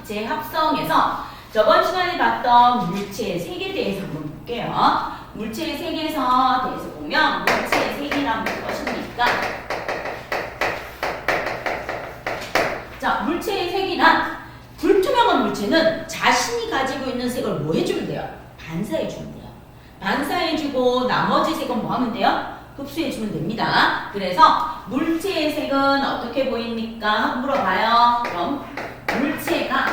빛의 합성에서 저번 시간에 봤던 물체의 색에 대해서 한번 볼게요. 물체의 색에서 대해서 보면 물체의 색이란 무엇입니까? 자, 물체의 색이란 불투명한 물체는 자신이 가지고 있는 색을 뭐 해주면 돼요? 반사해주면 돼요. 반사해주고 나머지 색은 뭐 하면 돼요? 흡수해주면 됩니다. 그래서 물체의 색은 어떻게 보입니까? 한번 물어봐요. 그럼 물체가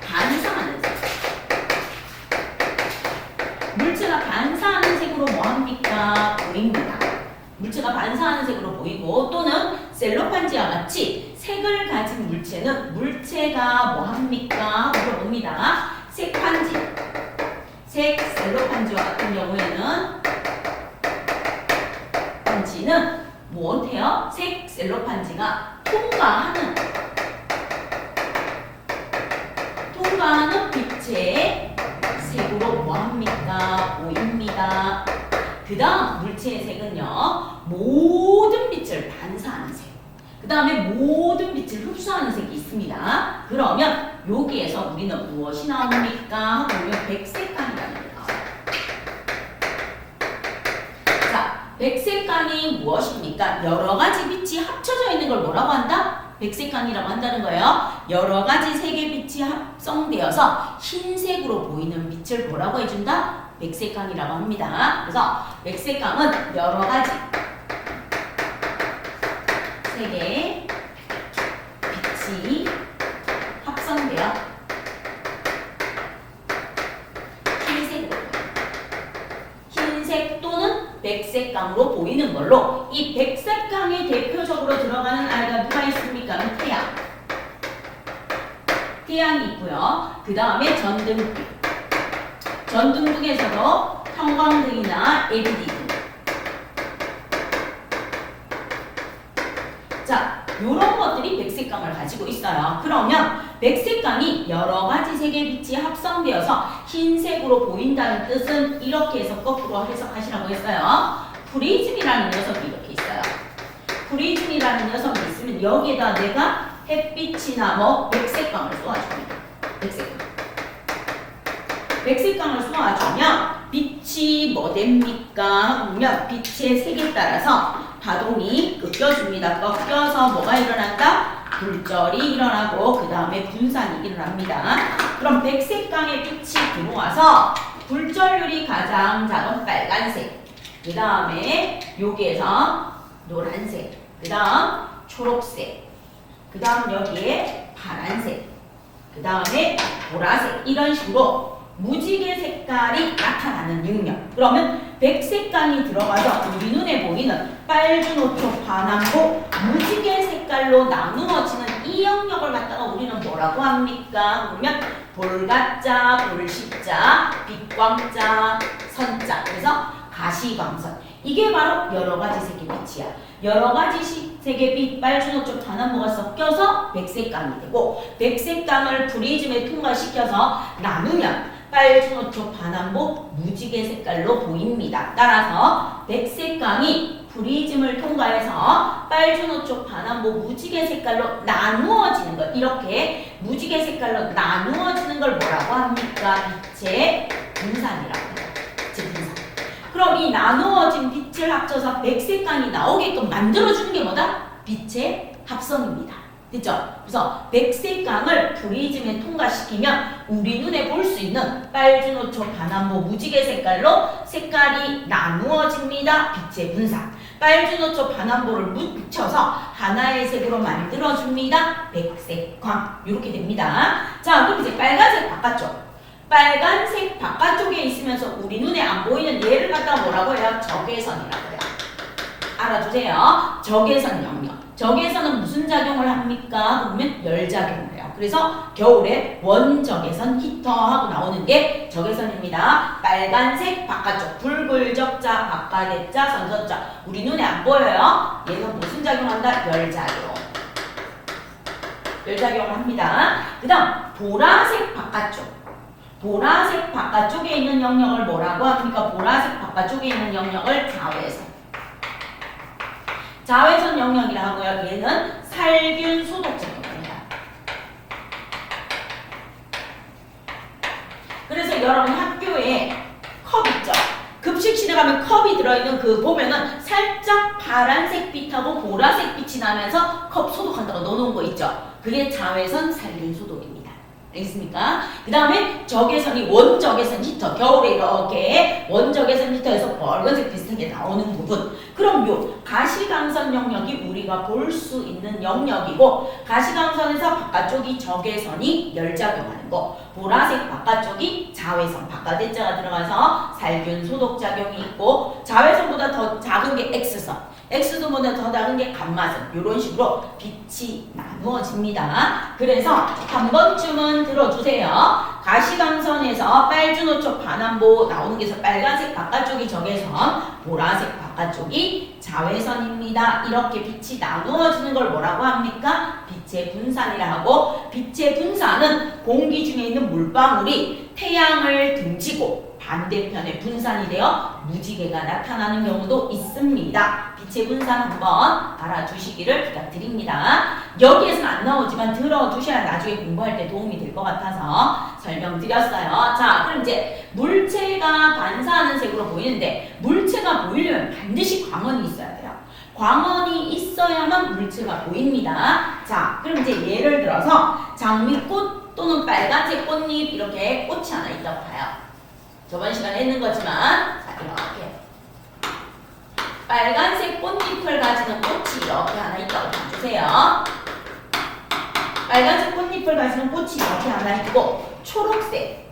반사하는 색. 물체가 반사하는 색으로 뭐 합니까? 보입니다. 물체가 반사하는 색으로 보이고 또는 셀로판지와 같이 색을 가진 물체는 물체가 뭐 합니까? 물어봅니다. 색판지. 색 셀로판지와 같은 경우에는 판지는 뭐해요? 색 셀로판지가 통과하는 빛의 색으로 뭐합니까? 보입니다. 그 다음 물체의 색은요, 모든 빛을 반사하는 색. 그 다음에 모든 빛을 흡수하는 색이 있습니다. 그러면 여기에서 우리는 무엇이 나옵니까? 보면 백색감이라는 게 나와요. 자, 백색감이 무엇입니까? 여러 가지 빛이 합쳐져 있는 걸 뭐라고 한다? 백색감이라고 한다는 거예요. 여러 가지 색의 빛이 합성되어서 흰색으로 보이는 빛을 뭐라고 해준다? 백색감이라고 합니다. 그래서 백색감은 여러 가지 색의 빛이 합성되어 흰색 또는 백색감으로 보이는 걸로 이 백색감에 대표적으로 들어가는 아이가 누가 있습니까? 태양. 태양이 있고요. 그 다음에 전등불. 전등 중에서도 형광등이나 LED 등. 자, 이런 것들이 백색감을 가지고 있어요. 그러면 백색감이 여러 가지 색의 빛이 합성되어서 흰색으로 보인다는 뜻은 이렇게 해서 거꾸로 해석하시라고 했어요. 프리즘이라는 녀석이 이렇게 있어요. 프리즘이라는 녀석이 있으면 여기에다 내가 햇빛이나 뭐 백색감을 쏘아줍니다. 백색감을 쏘아주면 빛이 뭐 됩니까? 보면 빛의 색에 따라서 파동이 꺾여줍니다. 꺾여서 뭐가 일어난다? 굴절이 일어나고 그 다음에 분산이 일어납니다. 그럼 백색감의 빛이 들어와서 굴절률이 가장 작은 빨간색, 그 다음에 여기에서 노란색, 그 다음 초록색, 그 다음 여기에 파란색, 그 다음에 보라색, 이런 식으로 무지개 색깔이 나타나는 영역. 그러면 백색감이 들어가서 우리 눈에 보이는 빨주노초 파남보 무지개 색깔로 나누어지는 이 영역을 갖다가 우리는 뭐라고 합니까? 그러면 볼가자, 볼십자, 빛광자, 선자. 그래서 가시광선. 이게 바로 여러 가지 색의 빛이야. 여러 가지 색의 빛, 빨주노초 파남보가 섞여서 백색감이 되고 백색감을 프리즘에 통과시켜서 나누면 빨주노초 파남보 무지개 색깔로 보입니다. 따라서 백색감이 프리즘을 통과해서 빨주노초 파남보 무지개 색깔로 나누어지는 것, 이렇게 무지개 색깔로 나누어지는 걸 뭐라고 합니까? 빛의 분산이라고 해요. 빛의 분산. 그럼 이 나누어진 빛을 합쳐서 백색감이 나오게끔 만들어주는 게 뭐다? 빛의 합성입니다. 됐죠? 그래서 백색감을 프리즘에 통과시키면 우리 눈에 볼 수 있는 빨주노초 파남보 무지개 색깔로 색깔이 나누어집니다. 빛의 분산. 빨주노초 파남보를 묻혀서 하나의 색으로 만들어줍니다. 백색광. 이렇게 됩니다. 자, 그럼 이제 빨간색 바깥쪽. 빨간색 바깥쪽에 있으면서 우리 눈에 안 보이는 얘를 갖다 뭐라고 해요? 적외선이라고 해요. 알아두세요. 적외선 영역. 적외선은 무슨 작용을 합니까? 그러면 열작용을 해요. 그래서 겨울에 원적외선 히터하고 나오는 게 적외선입니다. 빨간색 바깥쪽, 붉을적자, 바깥의자, 선선자. 우리 눈에 안 보여요. 얘는 무슨 작용한다? 열작용. 열작용을 합니다. 그 다음 보라색 바깥쪽. 보라색 바깥쪽에 있는 영역을 뭐라고 합니까? 보라색 바깥쪽에 있는 영역을 자외선. 자외선 영역이라 하고요. 얘는 살균 소독 작용을 해요. 여러분 학교에 컵 있죠? 급식실에 가면 컵이 들어있는 그 보면은 살짝 파란색 빛하고 보라색 빛이 나면서 컵 소독한다고 넣어놓은 거 있죠? 그게 자외선 살균 소독입니다. 알겠습니까? 그 다음에 적외선이 원적외선 히터, 겨울에 이렇게 원적외선 히터에서 빨간색 비슷하게 나오는 부분. 그럼 요 가시광선 영역이 우리가 볼 수 있는 영역이고, 가시광선에서 바깥쪽이 적외선이 열작용하는 거, 보라색 바깥쪽이 자외선, 바깥에 자가 들어가서 살균 소독 작용이 있고, 자외선보다 더 작은 게 X선, X선보다 더 작은 게 감마선, 이런 식으로 빛이 나누어집니다. 그래서 한 번쯤은 들어주세요. 가시광선에서 빨주노초 반환보 나오는 게서 빨간색 바깥쪽이 적외선, 보라색 바깥쪽이 자외선입니다. 이렇게 빛이 나누어지는 걸 뭐라고 합니까? 빛의 분산이라 하고, 빛의 분산은 공기 중에 있는 물방울이 태양을 등지고 반대편에 분산이 되어 무지개가 나타나는 경우도 있습니다. 빛의 분산 한번 알아주시기를 부탁드립니다. 여기에서는 안 나오지만 들어두셔야 나중에 공부할 때 도움이 될 것 같아서 설명드렸어요. 자, 그럼 이제 물체가 반사하는 색으로 보이는데, 물체가 보이려면 반드시 광원이 있어야 돼요. 광원이 있어야만 물체가 보입니다. 자, 그럼 이제 예를 들어서 장미꽃 또는 빨간색 꽃잎, 이렇게 꽃이 하나 있다고 봐요. 저번 시간에 했는 거지만, 자, 이렇게 빨간색 꽃잎을 가지는 꽃이 이렇게 하나 있다고 봐주세요. 빨간색 꽃잎을 가지는 꽃이 이렇게 하나 있고, 초록색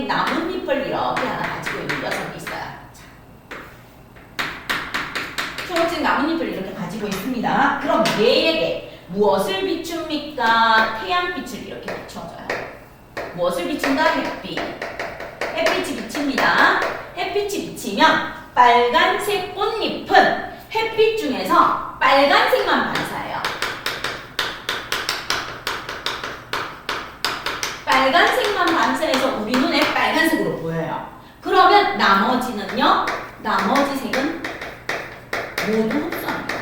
나뭇잎을 이렇게 하나 가지고 있는 녀석이 있어요. 자, 초록색 나뭇잎을 이렇게 가지고 있습니다. 그럼 얘에게 무엇을 비춥니까? 태양빛을 이렇게 비춰줘요. 무엇을 비춘다? 햇빛이 비칩니다. 햇빛이 비치면 빨간색 꽃잎은 햇빛 중에서 빨간색만 반사해요. 빨간색만 반사해서 우리 눈에 빨간색으로 보여요. 그러면 나머지는요? 나머지 색은 모두 흡수합니다.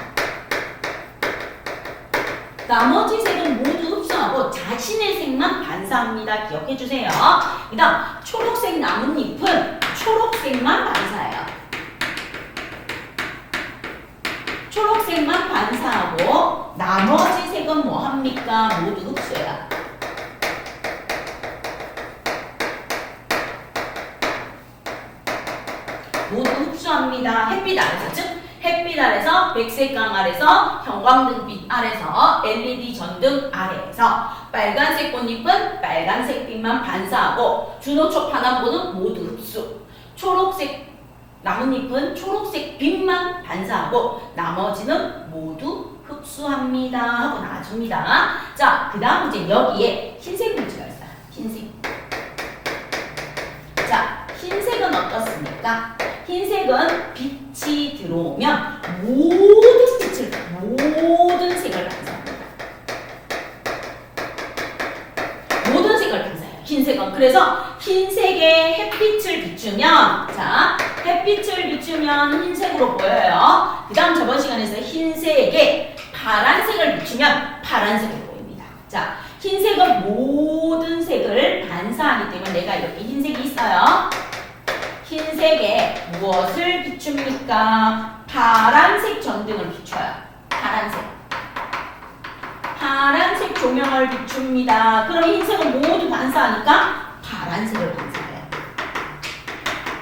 나머지 색은 모두 흡수하고 자신의 색만 반사합니다. 기억해주세요. 그 다음 초록색 나뭇잎은 초록색만 반사해요. 초록색만 반사하고 나머지 색은 뭐합니까? 모두 흡수해요. 모두 흡수합니다. 햇빛 아래서, 즉 햇빛 아래서, 백색강 아래서, 형광등빛 아래서, LED 전등 아래에서 빨간색 꽃잎은 빨간색 빛만 반사하고 준호초 반환보는 모두 흡수, 초록색 나뭇잎은 초록색 빛만 반사하고 나머지는 모두 흡수합니다 하고 놔줍니다. 자, 그 다음 이제 여기에 흰색 물질가 있어요. 흰색. 자, 흰색은 어떻습니까? 흰색은 빛이 들어오면 모든 색을 반사합니다. 모든 색을 반사해요. 흰색은. 그래서 흰색에 햇빛을 비추면, 자, 햇빛을 비추면 흰색으로 보여요. 그 다음 저번 시간에서 흰색에 파란색을 비추면 파란색으로 보입니다. 자, 흰색은 모든 색을 반사하기 때문에 내가 이렇게 흰색이 있어요. 흰색에 무엇을 비춥니까? 파란색 전등을 비춰요. 파란색 조명을 비춥니다. 그럼 흰색은 모두 반사하니까 파란색을 반사해요.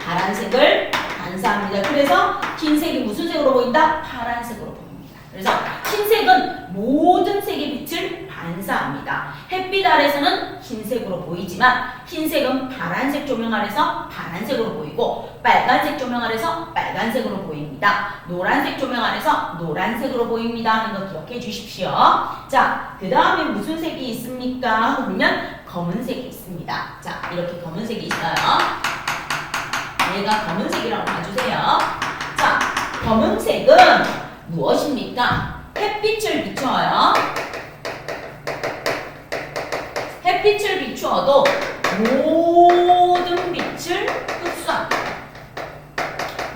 파란색을 반사합니다. 그래서 흰색이 무슨 색으로 보인다? 파란색으로 보입니다. 그래서 흰색은 모든 색의 빛을 반사합니다. 햇빛 아래서는 흰색으로 보이지만 흰색은 파란색 조명 아래서 파란색으로 보이고 빨간색 조명 아래서 빨간색으로 보입니다. 노란색 조명 아래서 노란색으로 보입니다 하는 거 기억해 주십시오. 자, 그 다음에 무슨 색이 있습니까? 하고 보면 검은색이 있습니다. 자, 이렇게 검은색이 있어요. 얘가 검은색이라고 봐주세요. 자, 검은색은 무엇입니까? 햇빛을 비춰요. 햇빛을 비추어도 모든 빛을 흡수합니다.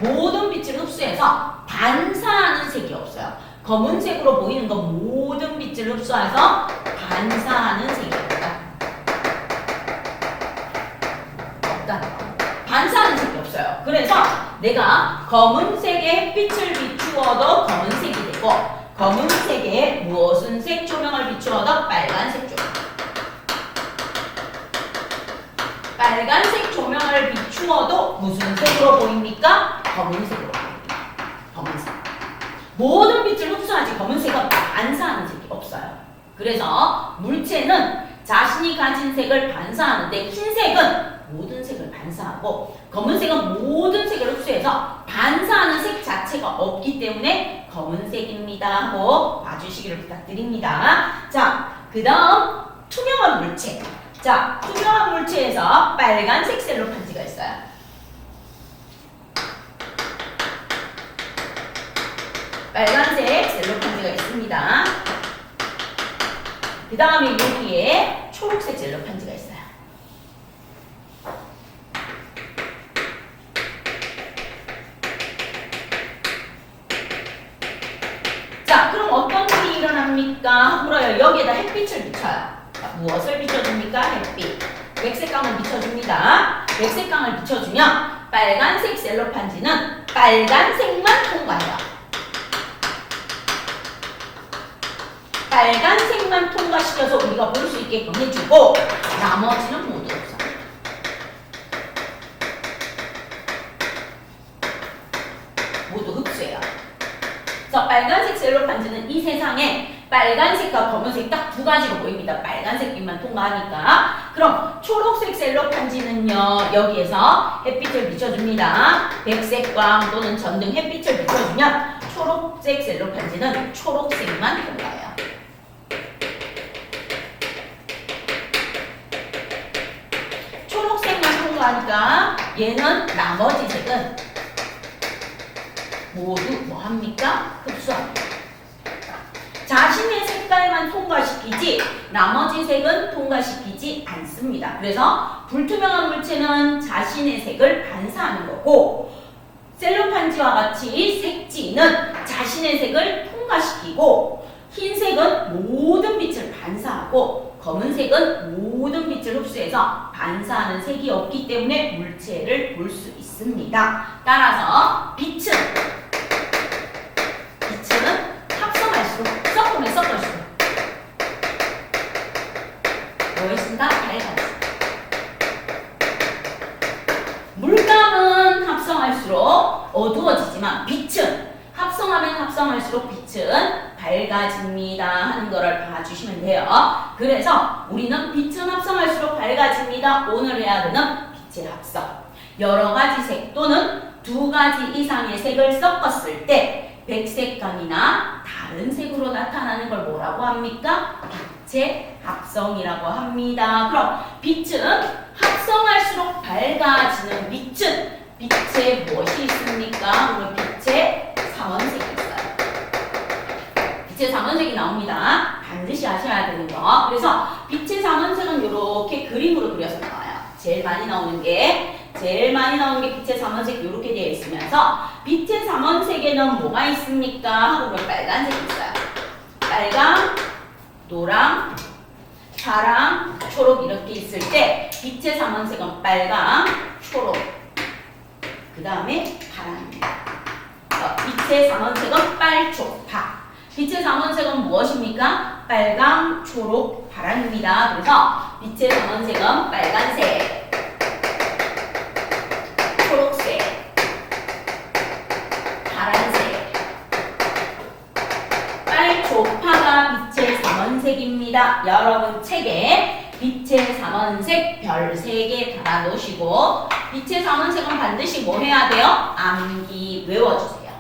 모든 빛을 흡수해서 반사하는 색이 없어요. 검은색으로 보이는 건 모든 빛을 흡수해서 반사하는 색입니다. 약간 반사하는 색이 없어요. 그래서 내가 검은색에 햇빛을 비추어도 검은색이 되고 검은색에 무엇은 색 조명을 비추어도 빨간색 조명. 빨간색 조명을 비추어도 무슨 색으로 보입니까? 검은색으로 보입니다. 검은색. 모든 빛을 흡수하지 검은색은 반사하는 색이 없어요. 그래서 물체는 자신이 가진 색을 반사하는데 흰색은 모든 색을 반사하고 검은색은 모든 색을 흡수해서 반사하는 색 자체가 없기 때문에 검은색입니다 하고 봐주시기를 부탁드립니다. 자, 그 다음 투명한 물체. 자, 투명한 물체에서 빨간색 셀로판지가 있어요. 빨간색 셀로판지가 있습니다. 그 다음에 여기에 초록색 셀로판지가 있어요. 자, 그럼 어떤 일이 일어납니까? 물어요. 여기에다 햇빛을 비춰요. 무엇을 비춰줍니까? 햇빛. 백색광을 비춰줍니다. 백색광을 비춰주면 빨간색 셀로판지는 빨간색만 통과해요. 빨간색만 통과시켜서 우리가 볼 수 있게끔 해주고 나머지는 모두 없어요. 모두 흡수해요. 그래서 빨간색 셀로판지는 이 세상에 빨간색과 검은색 딱 두 가지로 보입니다. 빨간색 빛만 통과하니까. 그럼 초록색 셀로판지는요. 여기에서 햇빛을 비춰줍니다. 백색광 또는 전등 햇빛을 비춰주면 초록색 셀로판지는 초록색만 통과해요. 초록색만 통과하니까 얘는 나머지 색은 모두 뭐합니까? 흡수합니다. 자신의 색깔만 통과시키지 나머지 색은 통과시키지 않습니다. 그래서 불투명한 물체는 자신의 색을 반사하는 거고 셀로판지와 같이 색지는 자신의 색을 통과시키고 흰색은 모든 빛을 반사하고 검은색은 모든 빛을 흡수해서 반사하는 색이 없기 때문에 물체를 볼 수 있습니다. 따라서 빛은 합성할수록 섞으면 섞을수록 무엇인가 밝아져. 물감은 합성할수록 어두워지지만 빛은 합성하면 합성할수록 빛은 밝아집니다 하는 거를 봐주시면 돼요. 그래서 우리는 빛은 합성할수록 밝아집니다. 오늘 해야 되는 빛의 합성. 여러 가지 색 또는 두 가지 이상의 색을 섞었을 때 백색감이나 다른 색으로 나타나는 걸 뭐라고 합니까? 빛의 합성이라고 합니다. 그럼 빛은 합성할수록 밝아지는 빛은 빛에 무엇이 있습니까? 그럼 빛의 삼원색이 있어요. 빛의 삼원색이 나옵니다. 반드시 아셔야 되는 거. 그래서 빛의 삼원색은 이렇게 그림으로 그려서 나와요. 제일 많이 나오는 게 빛의 삼원색 이렇게 되어 있으면서 빛의 삼원색에는 뭐가 있습니까? 하고 보면 빨간색이 있어요. 빨강, 노랑, 파랑, 초록 이렇게 있을 때 빛의 삼원색은 빨강, 초록, 그 다음에 파랑입니다. 빛의 삼원색은 빨초파. 빛의 삼원색은 무엇입니까? 빨강, 초록, 파랑입니다. 그래서 빛의 삼원색은 빨간색, 초록색, 파란색, 빨초파가 빛의 삼원색입니다. 여러분 책에 빛의 삼원색 별 3개 달아 놓으시고 빛의 삼원색은 반드시 뭐 해야 돼요? 암기 외워주세요.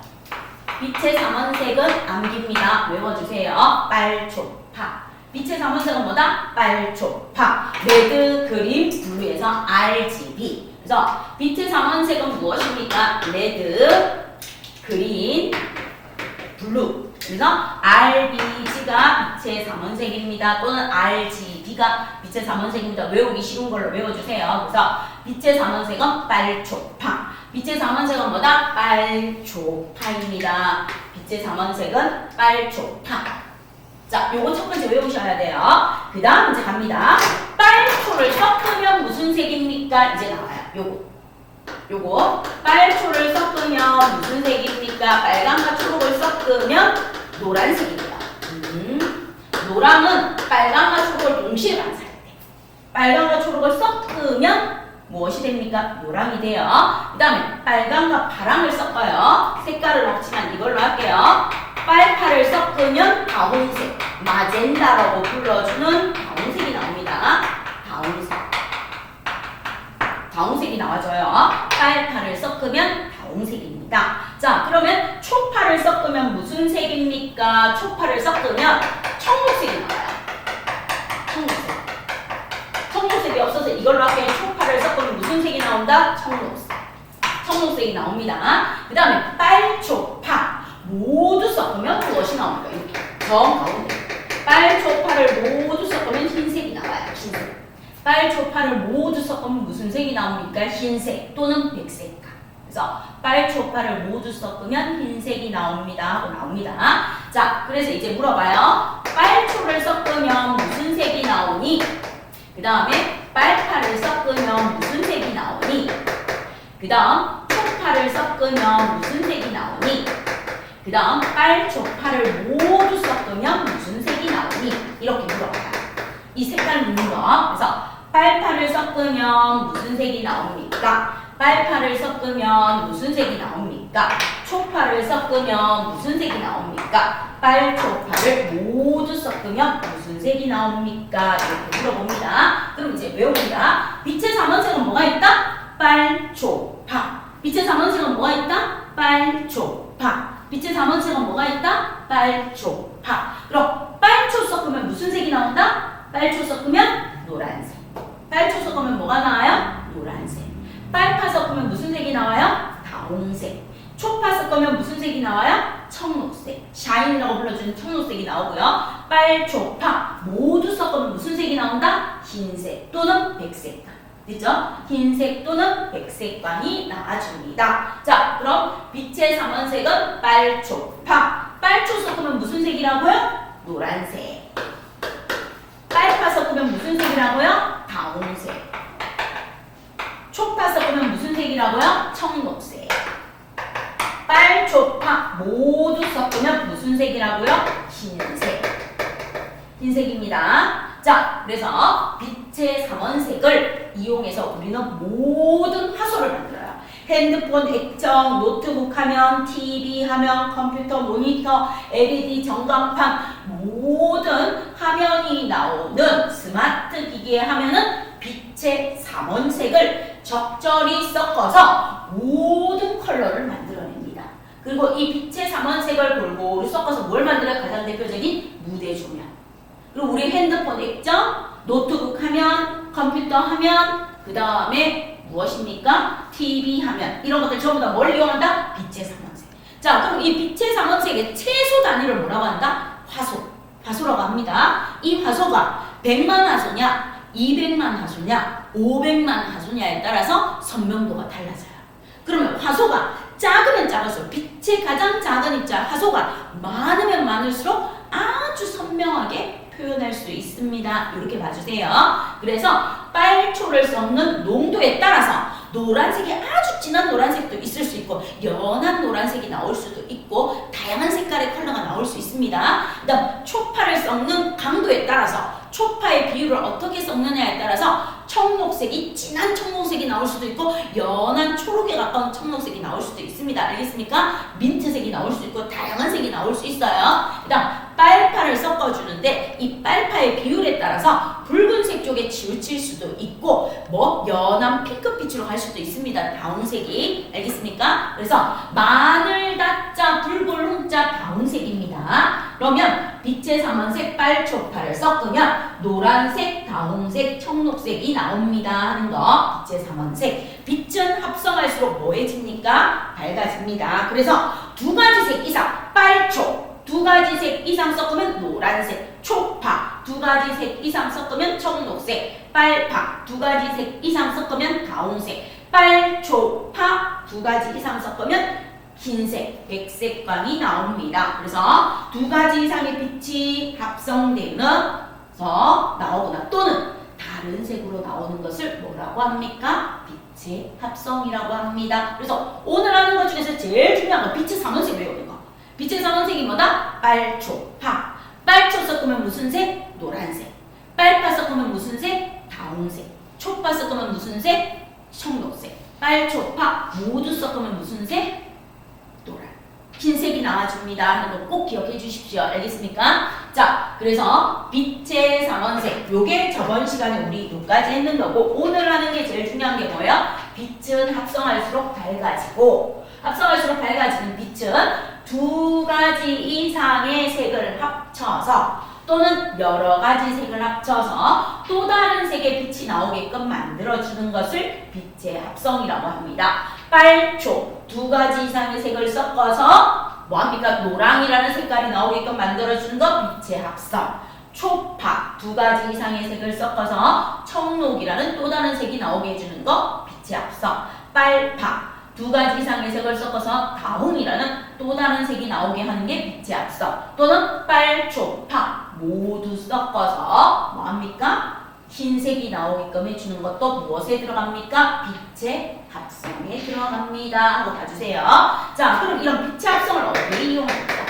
빛의 삼원색은 암기입니다. 외워주세요. 빨초파. 빛의 삼원색은 뭐다? 빨초파. 레드, 그린, 블루에서 RGB. 그래서 빛의 삼원색은 무엇입니까? 레드, 그린, 블루. 그래서 RBG가 빛의 삼원색입니다. 또는 RGB가 빛의 삼원색입니다. 외우기 쉬운 걸로 외워주세요. 그래서 빛의 삼원색은 빨초파. 빛의 삼원색은 뭐다? 빨초파입니다. 빛의 삼원색은 빨초파. 자, 요거 첫 번째 외우셔야 돼요. 그 다음 이제 갑니다. 빨초를 섞으면 무슨 색입니까? 이제 나와요. 요거 빨초를 섞으면 무슨 색입니까? 빨강과 초록을 섞으면 노란색입니다. 노랑은 빨강과 초록을 동시에 반사할 때 빨강과 초록을 섞으면 무엇이 됩니까? 노랑이 돼요. 그 다음에 빨강과 파랑을 섞어요. 색깔은 없지만 이걸로 할게요. 빨파를 섞으면 다홍색, 마젠다라고 불러주는 다홍색이 나옵니다. 다홍색이 나와줘요. 빨파를 섞으면 다홍색입니다. 자, 그러면 초파를 섞으면 무슨 색입니까? 초파를 섞으면 청록색이 나와요. 청록색이 없어서 이걸로 할게요. 초파를 섞으면 무슨 색이 나온다? 청록색이 나옵니다. 그 다음에 빨초파 모두 섞으면 무엇이 나옵니까? 이렇게 정 가운데 빨초파를 모두 섞으면 흰색이 나와요. 흰색. 빨초파를 모두 섞으면 무슨 색이 나옵니까? 흰색 또는 백색깔. 그래서 빨초파를 모두 섞으면 흰색이 나옵니다 하고 나옵니다. 자, 그래서 이제 물어봐요. 빨초를 섞으면 무슨 색이 나오니? 그 다음에 빨파를 섞으면 무슨 색이 나오니? 그 다음 초파를 섞으면 무슨 색이 나오니? 그 다음 빨초파를 모두 섞으면 무슨 색이 나오니? 이렇게 물어봐요. 이 색깔 묻는 거. 그래서 빨파를 섞으면 무슨 색이 나옵니까? 빨파를 섞으면 무슨 색이 나옵니까? 초파를 섞으면 무슨 색이 나옵니까? 빨초파를 모두 섞으면 무슨 색이 나옵니까? 이렇게 물어봅니다. 그럼 이제 외웁니다. 빛의 3원색은 뭐가 있다? 빨초파. 빛의 3원색은 뭐가 있다? 빨초파. 빛의 3원색은 뭐가 있다? 빨초파. 그럼 빨초 섞으면 무슨 색이 나온다? 빨초 섞으면 노란색. 빨초 섞으면 뭐가 나와요? 노란색. 빨파 섞으면 무슨 색이 나와요? 다홍색. 초파 섞으면 무슨 색이 나와요? 청록색. 샤인이라고 불러주는 청록색이 나오고요. 빨초파 모두 섞으면 무슨 색이 나온다? 흰색 또는 백색깔. 그죠? 흰색 또는 백색광이 나와줍니다. 자, 그럼 빛의 3원색은 빨초파. 빨초 섞으면 무슨 색이라고요? 노란색. 빨파 섞으면 무슨 색이라고요? 다홍색. 초파 섞으면 무슨 색이라고요? 청록색. 빨초파 모두 섞으면 무슨 색이라고요? 흰색. 흰색입니다. 자, 그래서 빛의 3원색을 이용해서 우리는 모든 화소를 만들어요. 핸드폰, 액정, 노트북 화면, TV 화면, 컴퓨터, 모니터, LED, 전광판 모든 화면이 나오는 스마트 기기의 화면은 빛의 3원색을 적절히 섞어서 모든 컬러를 만들어냅니다. 그리고 이 빛의 3원색을 골고루 섞어서 뭘 만들어요? 가장 대표적인 무대 조명. 그리고 우리 핸드폰 액정, 노트북 화면, 컴퓨터 화면, 그 다음에 무엇입니까? TV 화면. 이런 것들 전부 다 뭘 이용한다? 빛의 3원색. 자, 그럼 이 빛의 3원색의 최소 단위를 뭐라고 한다? 화소라고 합니다. 이 화소가 100만 화소냐, 200만 화소냐, 500만 화소냐에 따라서 선명도가 달라져요. 그러면 화소가 작으면 작을수록 빛의 가장 작은 입자 화소가 많으면 많을수록 아주 선명하게 표현할 수 있습니다. 이렇게 봐주세요. 그래서 빨초를 섞는 농도에 따라서 노란색이 아주 진한 노란색도 있을 수 있고 연한 노란색이 나올 수도 있고 다양한 색깔의 컬러가 나올 수 있습니다. 그 다음 초파를 섞는 강도에 따라서 초파의 비율을 어떻게 섞느냐에 따라서 청록색이 진한 청록색이 나올 수도 있고 연한 초록에 가까운 청록색이 나올 수도 있습니다. 알겠습니까? 민트색이 나올 수 있고 다양한 색이 나올 수 있어요. 그 다음 빨파를 섞어주는데 이 빨파의 비율에 따라서 붉은색 쪽에 치우칠 수도 있고 뭐 연한 핑크빛으로 갈 수도 있습니다. 다홍색이. 알겠습니까? 그래서 마늘 다자 붉은 홍자 다홍색입니다. 그러면 빛의 3원색 빨초파를 섞으면 노란색, 다홍색, 청록색이 나옵니다 하는 거. 빛의 3원색. 빛은 합성할수록 뭐해집니까? 밝아집니다. 그래서 두 가지 색 이상 빨초 두 가지 색 이상 섞으면 노란색, 초파 두 가지 색 이상 섞으면 청록색, 빨파 두 가지 색 이상 섞으면 다홍색, 빨초파 두 가지 이상 섞으면 흰색, 백색광이 나옵니다. 그래서 두 가지 이상의 빛이 합성되면서 나오거나 또는 다른 색으로 나오는 것을 뭐라고 합니까? 빛의 합성이라고 합니다. 그래서 오늘 하는 것 중에서 제일 중요한 건 빛의 삼원색 외우는 거. 빛의 삼원색이 뭐다? 빨초, 파. 빨초 섞으면 무슨 색? 노란색. 빨파 섞으면 무슨 색? 다홍색. 초파 섞으면 무슨 색? 청록색. 빨초파 모두 섞으면 무슨 색? 노란. 흰색이 나와줍니다 하는 거 꼭 기억해 주십시오. 알겠습니까? 자, 그래서 빛의 삼원색. 요게 저번 시간에 우리 요까지 했는 거고, 오늘 하는 게 제일 중요한 게 뭐예요? 빛은 합성할수록 밝아지고, 합성할수록 밝아지는 빛은 두 가지 이상의 색을 합쳐서 또는 여러 가지 색을 합쳐서 또 다른 색의 빛이 나오게끔 만들어주는 것을 빛의 합성이라고 합니다. 빨초 두 가지 이상의 색을 섞어서 뭐합니까? 노랑이라는 색깔이 나오게끔 만들어주는 것 빛의 합성. 초파 두 가지 이상의 색을 섞어서 청록이라는 또 다른 색이 나오게 해주는 것 빛의 합성. 빨파 두 가지 이상의 색을 섞어서 다홍이라는 또 다른 색이 나오게 하는 게 빛의 합성. 또는 빨초파 모두 섞어서 뭐합니까? 흰색이 나오게끔 해주는 것도 무엇에 들어갑니까? 빛의 합성에 들어갑니다 하고 봐주세요. 자, 그럼 이런 빛의 합성을 어디에 이용할까?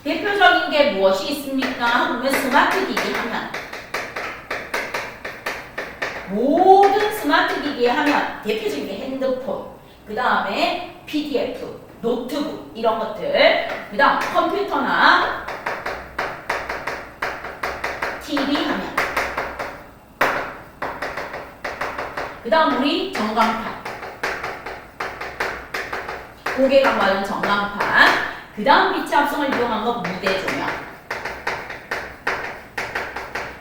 대표적인 게 무엇이 있습니까? 하면 스마트 기기 하면 모든 스마트 기기에 하면 대표적인 게 핸드폰, 그 다음에 PDF, 노트북 이런 것들, 그 다음 컴퓨터나 TV 하면, 그 다음 우리 전광판, 고개 강화하는 전광판, 그 다음 빛의 합성을 이용한 거 무대 조명,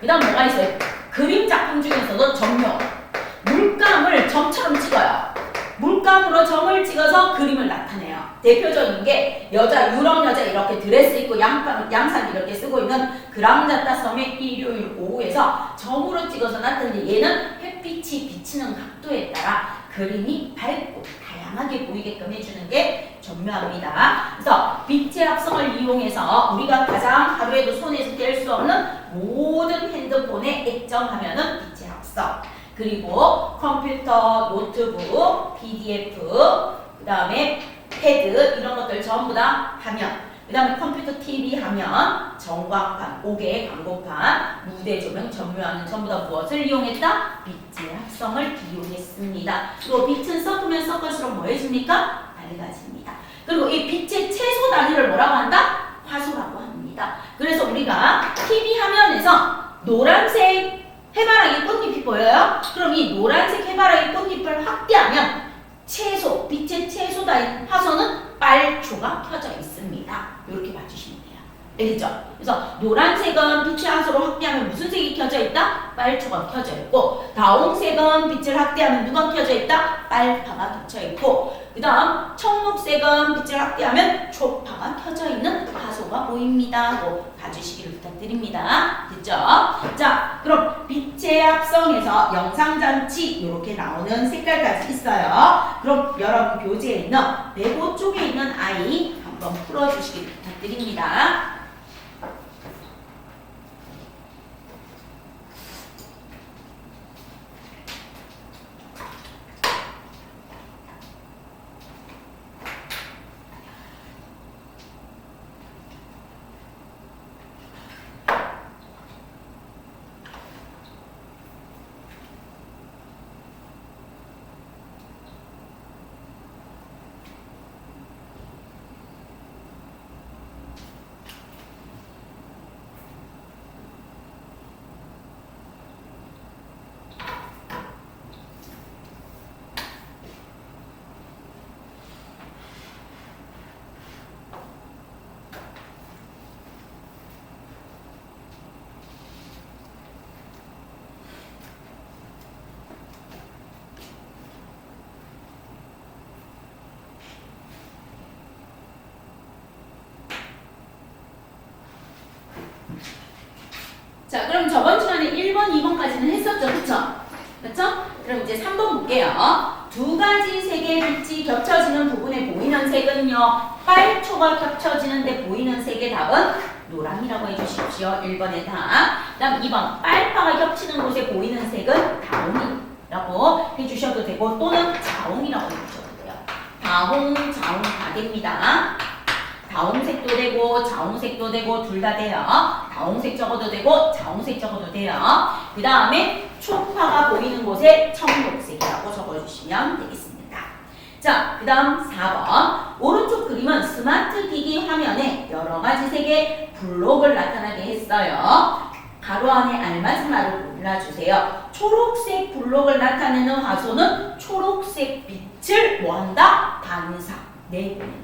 그 다음 뭐가 있어요? 그림 작품 중에서도 점묘, 물감을 점처럼 찍어요. 물감으로 점을 찍어서 그림을 나타내요. 대표적인 게 여자, 유럽 여자 이렇게 드레스 입고 양산 이렇게 쓰고 있는 그랑자타 섬의 일요일 오후에서 점으로 찍어서 나타내는데, 얘는 햇빛이 비치는 각도에 따라 그림이 밝고 다양하게 보이게끔 해주는 게 점묘합니다. 그래서 빛의 합성을 이용해서 우리가 가장 하루에도 손에서 뗄 수 없는 모든 핸드폰에 액정하면은 빛의 합성, 그리고 컴퓨터, 노트북, PDF, 그 다음에 패드 이런 것들 전부 다 화면, 그 다음에 컴퓨터 TV 화면, 전광판, 5개의 광고판, 무대 조명, 점묘하는 전부 다 무엇을 이용했다? 빛의 합성을 이용했습니다. 그리고 빛은 섞으면 섞을수록 뭐 해줍니까? 밝아집니다. 그리고 이 빛의 최소 단위를 뭐라고 한다? 화소라고 합니다. 그래서 우리가 TV 화면에서 노란색 해바라기 꽃잎이 보여요? 그럼 이 노란색 해바라기 꽃잎을 확대하면 채소, 빛의 최소 단위 화소는 빨초가 켜져 있습니다. 이렇게 봐주시면 돼요. 알겠죠? 그래서 노란색은 빛의 화소로 확대하면 무슨 색이 켜져 있다? 빨초가 켜져 있고, 다홍색은 빛을 확대하면 누가 켜져 있다? 빨파가 켜져 있고, 그 다음 청록색은 빛을 확대하면 초파가 켜져 있는 화소가 보입니다 하고 봐주시기를 부탁드립니다. 됐죠? 자, 그럼 빛의 합성에서 영상장치 이렇게 나오는 색깔까지 있어요. 그럼 여러분 교재에 있는 105쪽에 있는 아이 한번 풀어주시길 부탁드립니다. 자, 그럼 저번 시간에 1번, 2번까지는 했었죠, 그쵸? 그쵸? 그럼 이제 3번 볼게요. 두 가지 색의 빛이 겹쳐지는 부분에 보이는 색은요, 빨초가 겹쳐지는데 보이는 색의 답은 노랑이라고 해주십시오. 1번의 답. 그 다음 2번 빨파가 겹치는 곳에 보이는 색은 다홍이라고 해주셔도 되고 또는 자홍이라고 해주셔도 돼요. 다홍, 자홍 다 됩니다. 다홍색도 되고 자홍색도 되고 둘 다 돼요. 다홍색 적어도 되고 자홍색 적어도 돼요. 그 다음에 초파가 보이는 곳에 청록색이라고 적어주시면 되겠습니다. 자, 그 다음 4번. 오른쪽 그림은 스마트 기기 화면에 여러 가지 색의 블록을 나타나게 했어요. 가로 안에 알맞은 말을 골라주세요. 초록색 블록을 나타내는 화소는 초록색 빛을 뭐한다? 반사, 내보낸다.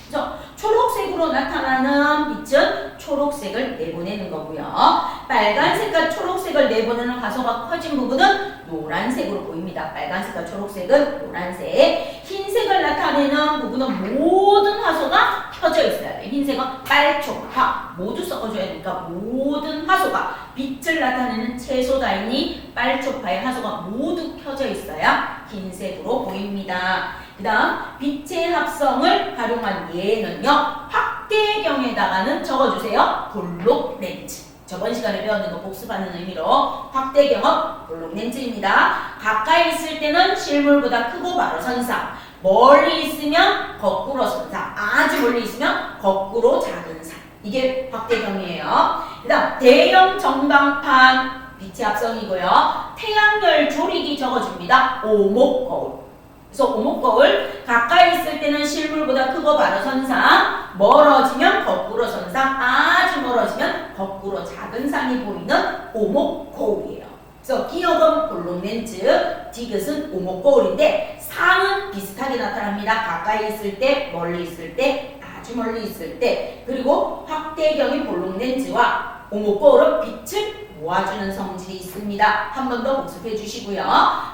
그죠? 초록색으로 나타나는 빛은 초록색을 내보내는 거고요. 빨간색과 초록색을 내보내는 화소가 커진 부분은 노란색으로 보입니다. 빨간색과 초록색은 노란색. 흰색을 나타내는 부분은 모든 화소가 켜져 있어요. 흰색은 빨초파 모두 섞어줘야 되니까 모든 화소가 빛을 나타내는 채소다이니 빨초파의 화소가 모두 켜져 있어야 흰색으로 보입니다. 그 다음 빛의 합성을 활용한 예는요. 확대경에다가는 적어주세요. 볼록 렌즈. 저번 시간에 배웠는 거 복습하는 의미로 확대경은 볼록 렌즈입니다. 가까이 있을 때는 실물보다 크고 바로 선상, 멀리 있으면 거꾸로 선상, 아주 멀리 있으면 거꾸로 작은 상. 이게 확대경이에요. 그 다음 대형 전광판 빛의 합성이고요. 태양열 조리기 적어줍니다. 오목거울. 그래서 오목거울 가까이 있을 때는 실물보다 크고 바로 선상, 멀어지면 거꾸로 선상, 아주 멀어지면 거꾸로 작은 상이 보이는 오목거울이에요. 그래서 기억은 볼록렌즈, 디귿은 오목거울인데 상은 비슷하게 나타납니다. 가까이 있을 때, 멀리 있을 때, 아주 멀리 있을 때. 그리고 확대경인 볼록렌즈와 오목거울은 빛을 모아주는 성질이 있습니다. 한 번 더 복습해 주시고요.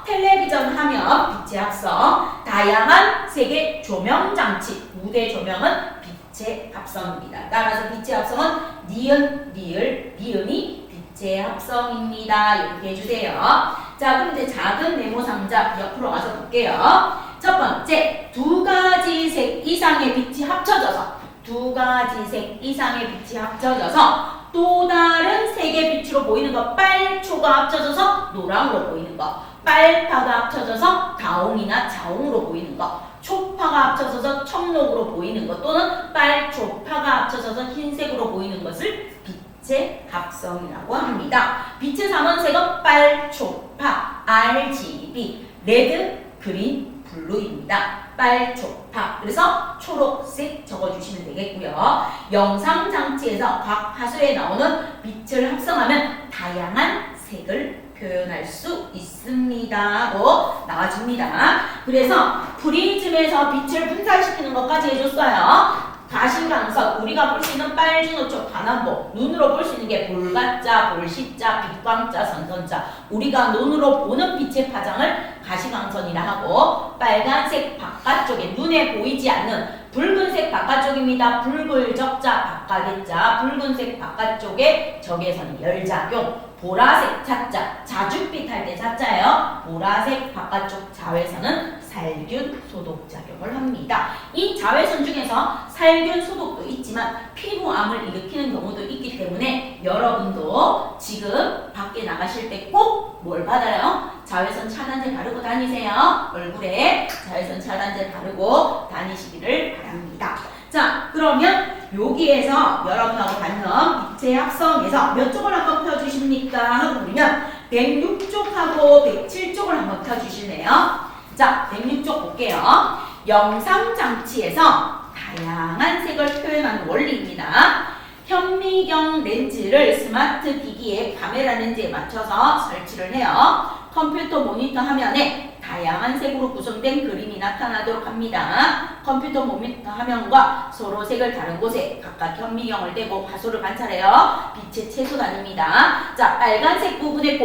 텔레비전 화면 빛의 합성, 다양한 색의 조명 장치, 무대 조명은 빛의 합성입니다. 따라서 빛의 합성은 니은, 리을, 미음이 빛의 합성입니다. 이렇게 해주세요. 자, 그럼 이제 작은 네모 상자 옆으로 가서 볼게요. 첫 번째, 두 가지 색 이상의 빛이 합쳐져서 또 다른 색의 빛으로 보이는 거, 빨초가 합쳐져서 노랑으로 보이는 거, 빨파가 합쳐져서 다홍이나 자홍으로 보이는 거, 초파가 합쳐져서 청록으로 보이는 것 또는 빨초파가 합쳐져서 흰색으로 보이는 것을 빛의 합성이라고 합니다. 빛의 삼원색은 빨초파, RGB, 레드, 그린, 블루입니다. 빨초파. 그래서 초록색 적어주시면 되겠고요. 영상장치에서 각 화소에 나오는 빛을 합성하면 다양한 색을 표현할 수 있습니다고 나와줍니다. 그래서 프리즘에서 빛을 분산시키는 것까지 해줬어요. 가신강선, 우리가 볼 수 있는 빨주노초, 반환보, 눈으로 볼 수 있는 게 볼가자, 볼시자, 빛광자, 선선자. 우리가 눈으로 보는 빛의 파장을 가시광선이라 하고, 빨간색 바깥쪽에 눈에 보이지 않는 붉은색 바깥쪽입니다. 붉을적자, 바깥의자, 붉은색 바깥쪽에 적외선이 열작용, 보라색 자자, 자줏빛 할 때 자자예요. 보라색 바깥쪽 자외선은 살균 소독작용을 합니다. 이 자외선 중에서 살균 소독도 있지만 피부암을 일으키는 경우도 있기 때문에 여러분도 지금 밖에 나가실 때 꼭 뭘 받아요? 자외선 차단제 바르고 다니세요. 얼굴에 자외선 차단제 바르고 다니시기를 바랍니다. 자, 그러면 여기에서 여러분하고 받는 빛의 합성에서 몇 쪽을 한번 펴주십니까? 하고 보면 106쪽하고 107쪽을 한번 펴주실래요? 자, 106쪽 볼게요. 영상장치에서 다양한 색을 표현하는 원리입니다. 현미경 렌즈를 스마트 기기의 카메라 렌즈에 맞춰서 설치를 해요. 컴퓨터 모니터 화면에 다양한 색으로 구성된 그림이 나타나도록 합니다. 컴퓨터 모니터 화면과 서로 색을 다른 곳에 각각 현미경을 대고 화소를 관찰해요. 빛의 채소단입니다. 자, 빨간색 부분에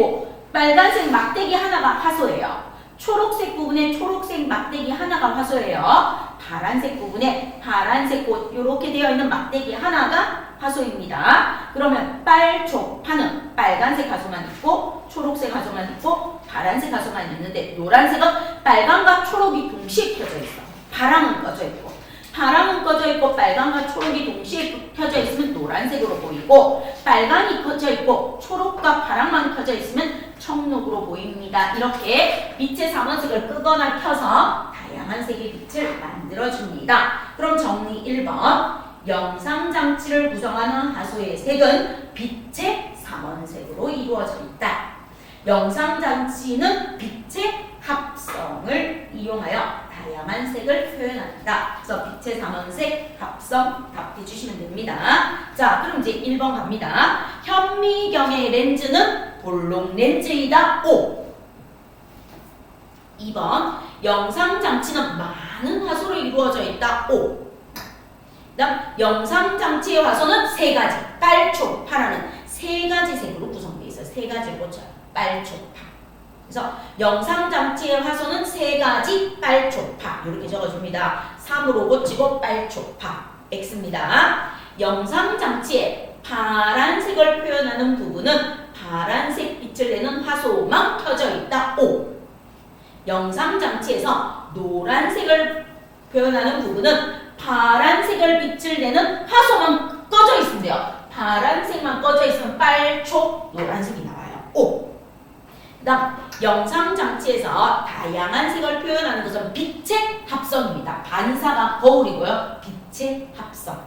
빨간색 막대기 하나가 화소예요. 초록색 부분에 초록색 막대기 하나가 화소예요. 파란색 부분에 파란색 꽃 이렇게 되어 있는 막대기 하나가 화소입니다. 그러면 빨초파는 빨간색 화소만 있고 초록색 화소만 있고 파란색 화소만 있는데 노란색은 빨간과 초록이 동시에 켜져 있어. 파랑은 꺼져 있고 파랑은 꺼져 있고 빨간과 초록이 동시에 켜져 있으면 노란색으로 보이고 빨간이 켜져 있고 초록과 파랑만 켜져 있으면 청록으로 보입니다. 이렇게 빛의 삼원색을 끄거나 켜서 다양한 색의 빛을 만들어줍니다. 그럼 정리 1번. 영상장치를 구성하는 하소의 색은 빛의 삼원색으로 이루어져 있다. 영상장치는 빛의 합성을 이용하여 다양한 색을 표현한다. 그래서 빛의 삼원색 합성 답해 주시면 됩니다. 자, 그럼 이제 1번 갑니다. 현미경의 렌즈는 볼록 렌즈이다. O. 2번. 영상장치는 많은 화소로 이루어져 있다. O. 그다음 영상장치의 화소는 세 가지. 빨, 초, 파라는 세 가지 색으로 구성되어 있어요. 세 가지를 고쳐요. 빨, 초, 파. 그래서 영상장치의 화소는 세 가지 빨, 초, 파 이렇게 적어줍니다. 3으로 고치고 빨, 초, 파 X입니다. 영상장치의 파란색을 표현하는 부분은 파란색 빛을 내는 화소만 켜져 있다. O. 영상장치에서 노란색을 표현하는 부분은 파란색을 빛을 내는 화소만 꺼져 있으면 돼요. 파란색만 꺼져 있으면 빨, 초, 노란색이 나와요. O. 그 다음 영상장치에서 다양한 색을 표현하는 것은 빛의 합성입니다. 반사가 거울이고요. 빛의 합성.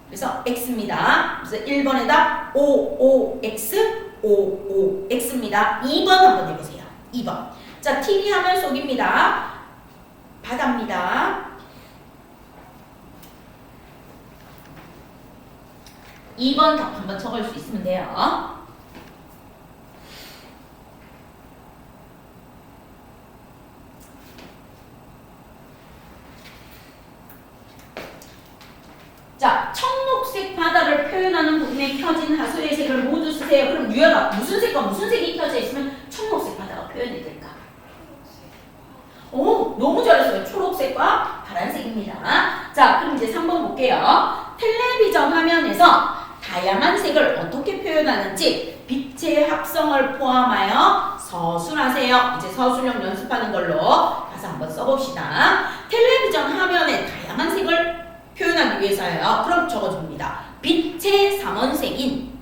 그래서 X입니다. 그래서 1번의 답 OOX, OOX입니다. 2번 한번 해보세요. 2번. 자, TV 화면 속입니다. 바다입니다. 2번 답 한번 적을 수 있으면 돼요. 자, 청록색 바다를 표현하는 부분에 켜진 하소의 색을 모두 쓰세요. 그럼 유연아, 무슨 색과 무슨 색이 켜져 있으면 청록색 바다가 표현이 될까? 오, 너무 잘했어요. 초록색과 파란색입니다. 자, 그럼 이제 3번 볼게요. 텔레비전 화면에서 다양한 색을 어떻게 표현하는지 빛의 합성을 포함하여 서술하세요. 이제 서술형 연습하는 걸로 가서 한번 써봅시다. 텔레비전 화면에 다양한 색을 표현하기 위해서요. 그럼 적어줍니다. 빛의 삼원색인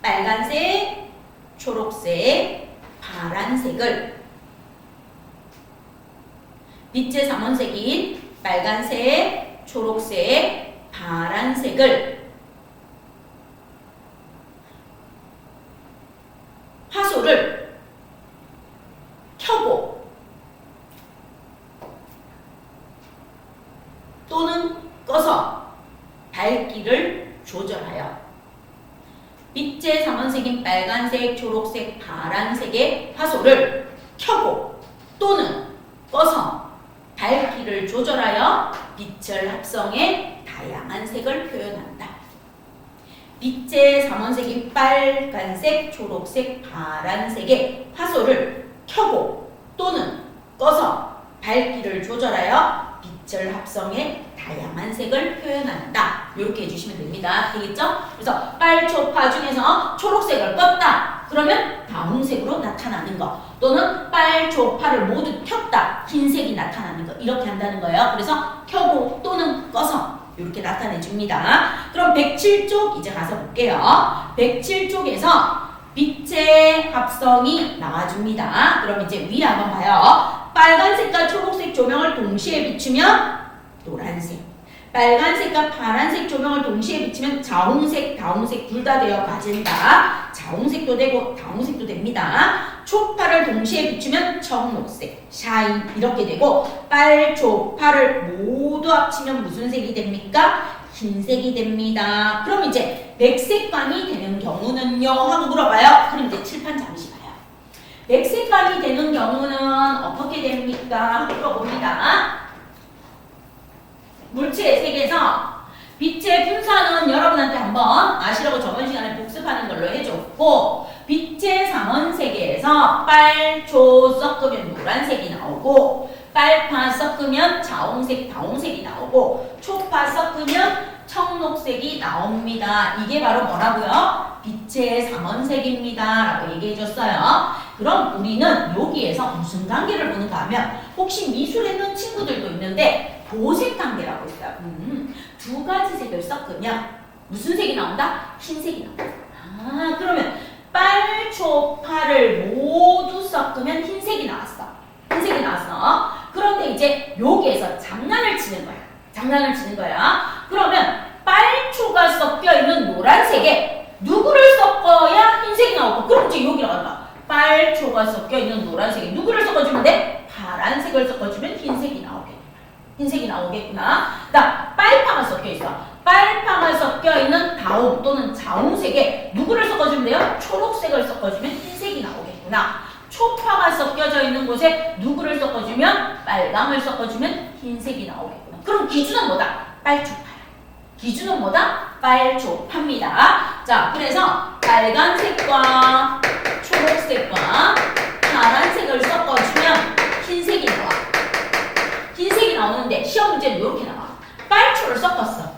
빨간색, 초록색, 파란색을 빛의 삼원색인 빨간색, 초록색, 파란색을 화소를 켜고 또는 꺼서 밝기를 조절하여 빛의 삼원색인 빨간색, 초록색, 파란색의 화소를 켜고 또는 꺼서 밝기를 조절하여 빛을 합성해 다양한 색을 표현한다. 빛의 삼원색인 빨간색, 초록색, 파란색의 화소를 켜고 또는 꺼서 밝기를 조절하여 빛을 합성해 다양한 색을 표현한다. 이렇게 해주시면 됩니다. 되겠죠? 그래서 빨, 초, 파 중에서 초록색을 껐다. 그러면 다홍색으로 나타나는 거. 또는 빨, 초, 파를 모두 켰다. 흰색이 나타나는 거. 이렇게 한다는 거예요. 그래서 켜고 또는 꺼서 이렇게 나타내 줍니다. 그럼 107쪽 이제 가서 볼게요. 107쪽에서 빛의 합성이 나와줍니다. 그럼 이제 위에 한번 봐요. 빨간색과 초록색 조명을 동시에 비추면 노란색, 빨간색과 파란색 조명을 동시에 비추면 자홍색, 다홍색 둘 다 되어 가진다. 자홍색도 되고 다홍색도 됩니다. 초파를 동시에 비추면 청록색, 샤인 이렇게 되고 빨, 초, 파를 모두 합치면 무슨 색이 됩니까? 흰색이 됩니다. 그럼 이제 백색감이 되는 경우는요? 하고 물어봐요. 그럼 이제 칠판 잠시 봐요. 백색감이 되는 경우는 어떻게 됩니까? 물어봅니다. 물체의 색에서 빛의 분사는 여러분한테 한번 아시라고 저번 시간에 복습하는 걸로 해줬고 빛의 삼원색에서 빨, 초 섞으면 노란색이 나오고 빨파 섞으면 자홍색, 다홍색이 나오고 초파 섞으면 청록색이 나옵니다. 이게 바로 뭐라고요? 빛의 삼원색입니다. 라고 얘기해줬어요. 그럼 우리는 여기에서 무슨 관계를 보는가 하면 혹시 미술했는 친구들도 있는데 보색 관계라고 있어요. 두 가지 색을 섞으면 무슨 색이 나온다? 흰색이 나온다. 아, 그러면 빨초파를 모두 섞으면 흰색이 나왔어. 흰색이 나왔어. 그런데 이제 여기에서 장난을 치는 거야. 장난을 치는 거야. 그러면 빨초가 섞여 있는 노란색에 누구를 섞어야 흰색이 나오고, 그럼 이제 여기로 간다. 빨초가 섞여 있는 노란색에 누구를 섞어주면 돼? 파란색을 섞어주면 흰색이 나오겠구나. 흰색이 나오겠구나. 그다음 빨파가 섞여 있어. 빨파가 섞여 있는 다움 또는 자홍색에 누구를 섞어주면 돼요? 초록색을 섞어주면 흰색이 나오겠구나. 초파가 섞여져 있는 곳에 누구를 섞어주면? 빨강을 섞어주면 흰색이 나오겠구나. 그럼 기준은 뭐다? 빨초파야. 기준은 뭐다? 빨초파입니다. 자, 그래서 빨간색과 초록색과 파란색을 섞어주면 흰색이 나와. 흰색이 나오는데 시험 문제는 이렇게 나와. 빨초를 섞었어.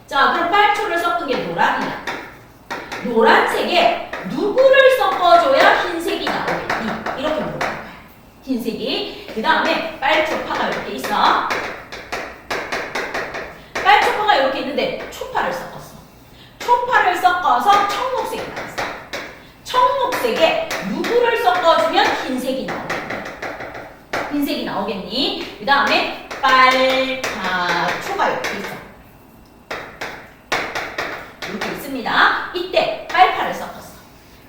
자, 그럼 빨초를 섞은 게 노란이야. 노란색에 누구를 섞어줘야 흰색이 나오겠니? 이렇게 물어보는 거야. 흰색이. 그 다음에 빨초파가 이렇게 있어. 빨초파가 이렇게 있는데 초파를 섞었어. 초파를 섞어서 청록색이 나왔어. 청록색에 누구를 섞어주면 흰색이 나오겠니? 흰색이 나오겠니? 그 다음에 빨파초가 이렇게 있어. 이렇게 있습니다. 이때 빨파를 섞었어.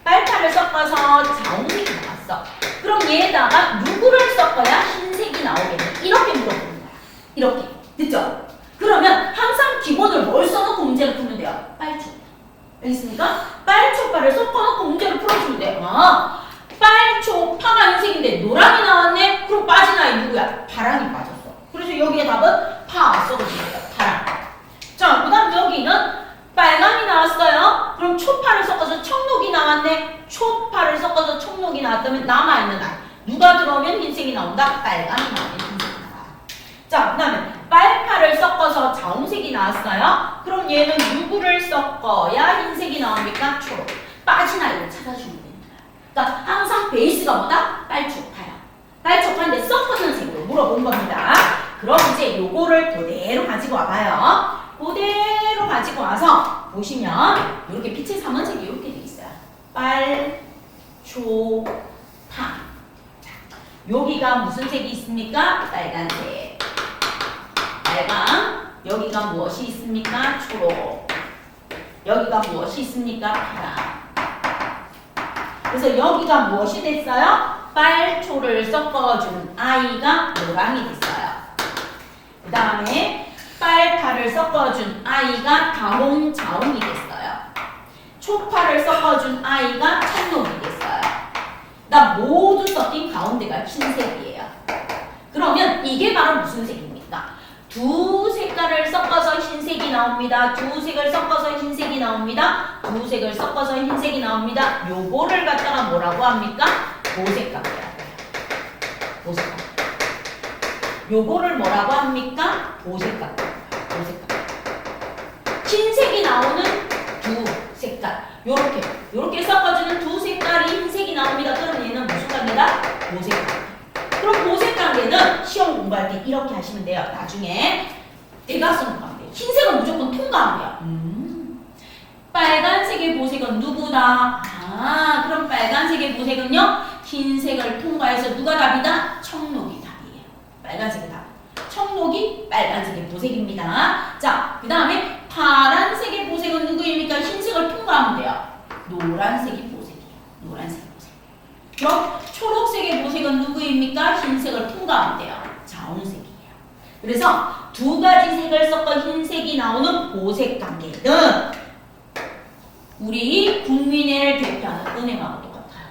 빨파를 섞어서 자홍색이 나왔어. 그럼 얘에다가 누구를 섞어야 흰색이 나오겠니? 이렇게 물어보는 거야. 이렇게. 됐죠? 그러면 항상 기본을 뭘 써놓고 문제를 풀면 돼요? 빨초파. 알겠습니까? 빨초파를 섞어놓고 문제를 풀어주면 돼요. 아, 빨초파가 흰색인데 노랑이 나왔네? 그럼 빠진 아이 누구야? 파랑이 빠졌어. 그래서 여기에 답은 파 써주면 돼요. 파랑. 자, 그 다음 여기는 빨강이 나왔어요. 그럼 초파를 섞어서 청록이 나왔네. 초파를 섞어서 청록이 나왔다면 남아있는 아이 누가 들어오면 흰색이 나온다? 빨강이 나오면 흰색이 나와. 자, 그 다음에 빨파를 섞어서 자홍색이 나왔어요. 그럼 얘는 누구를 섞어야 흰색이 나옵니까? 초록. 빠진 아이를 찾아주면 됩니다. 그러니까 항상 베이스가 뭐다? 빨초파야. 빨초파인데 섞어는 색으로 물어본 겁니다. 그럼 이제 요거를 그대로 가지고 와봐요. 그대로 가지고 와서 보시면 이렇게 빛의 삼원색이 이렇게 돼 있어요. 빨, 초, 파. 자, 여기가 무슨 색이 있습니까? 빨간색. 빨강. 여기가 무엇이 있습니까? 초록. 여기가 무엇이 있습니까? 파랑. 그래서 여기가 무엇이 됐어요? 빨초를 섞어준 아이가 노랑이 됐어요. 그 다음에 빨파를 섞어준 아이가 다홍, 자홍이 됐어요. 초파를 섞어준 아이가 청록이 됐어요. 나 모두 섞인 가운데가 흰색이에요. 그러면 이게 바로 무슨 색입니까? 두 색깔을 섞어서 흰색이 나옵니다. 두 색을 섞어서 흰색이 나옵니다. 두 색을 섞어서 흰색이 나옵니다. 요거를 갖다가 뭐라고 합니까? 보색관계라고 해요. 보색관계. 요거를 뭐라고 합니까? 보색관계. 보색관계. 흰색이 나오는 두 색깔. 요렇게 섞어주는 두 색깔이 흰색이 나옵니다. 그럼 얘는 무슨 관계다? 보색관계. 그럼 보색관계는 시험 공부할 때 이렇게 하시면 돼요. 나중에 대각선 관계. 흰색은 무조건 통과한대요. 빨간색의 보색은 누구다? 아, 그럼 빨간색의 보색은요? 흰색을 통과해서 누가 답이다? 청록이 답이에요. 빨간색이 답. 청록이 빨간색의 보색입니다. 자, 그 다음에 파란색의 보색은 누구입니까? 흰색을 통과하면 돼요. 노란색이 보색이에요. 노란색이 보색. 그럼 초록색의 보색은 누구입니까? 흰색을 통과하면 돼요. 자홍색이에요. 그래서 두 가지 색을 섞어 흰색이 나오는 보색 관계는 우리 국민회를 대표하는 은행하고 똑같아요.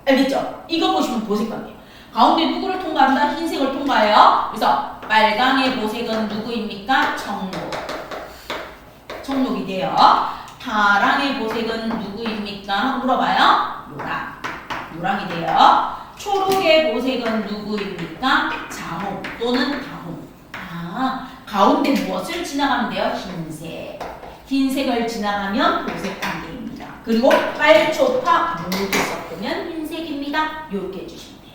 알겠죠? 이거 보시면 보색 관계. 가운데 누구를 통과한다? 흰색을 통과해요. 그래서 빨강의 보색은 누구입니까? 청록. 청록이 돼요. 파랑의 보색은 누구입니까? 물어봐요. 노랑. 노랑이 돼요. 초록의 보색은 누구입니까? 자홍 또는 다홍. 아, 가운데 무엇을 지나가면 돼요? 흰색. 흰색을 지나가면 보색 관계입니다. 그리고 빨초파 모두 섞으면 흰색입니다. 이렇게 해주시면 돼요.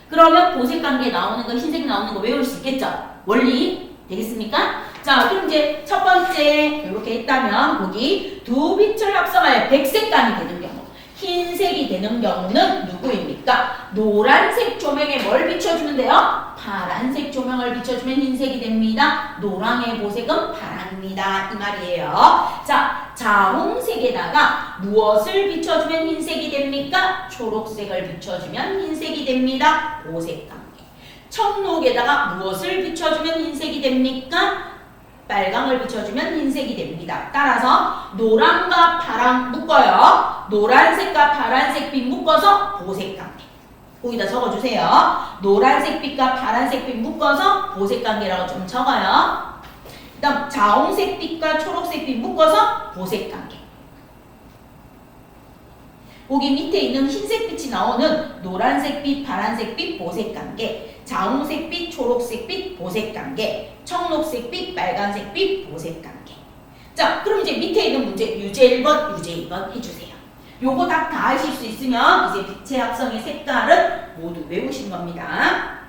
그러면 보색 관계 나오는 거, 흰색 나오는 거 외울 수 있겠죠? 원리 되겠습니까? 자, 그럼 이제 첫 번째 이렇게 했다면 거기 두 빛을 합성하여 백색감이 되는 경우, 흰색이 되는 경우는 누구입니까? 노란색 조명에 뭘 비춰주면 돼요? 파란색 조명을 비춰주면 흰색이 됩니다. 노랑의 보색은 파랑입니다. 이 말이에요. 자, 자홍색에다가 무엇을 비춰주면 흰색이 됩니까? 초록색을 비춰주면 흰색이 됩니다. 보색관계. 청록에다가 무엇을 비춰주면 흰색이 됩니까? 빨강을 비춰주면 흰색이 됩니다. 따라서 노랑과 파랑 묶어요. 노란색과 파란색 빛 묶어서 보색관계. 거기다 적어주세요. 노란색 빛과 파란색 빛 묶어서 보색관계라고 좀 적어요. 그 다음 자홍색 빛과 초록색 빛 묶어서 보색관계. 거기 밑에 있는 흰색 빛이 나오는 노란색 빛, 파란색 빛, 보색관계. 자홍색 빛, 초록색 빛, 보색관계. 청록색 빛, 빨간색 빛, 보색관계. 자, 그럼 이제 밑에 있는 문제 유제 1번, 유제 2번 해주세요. 요거 다 하실 수 있으면 이제 빛의 합성의 색깔은 모두 외우신 겁니다.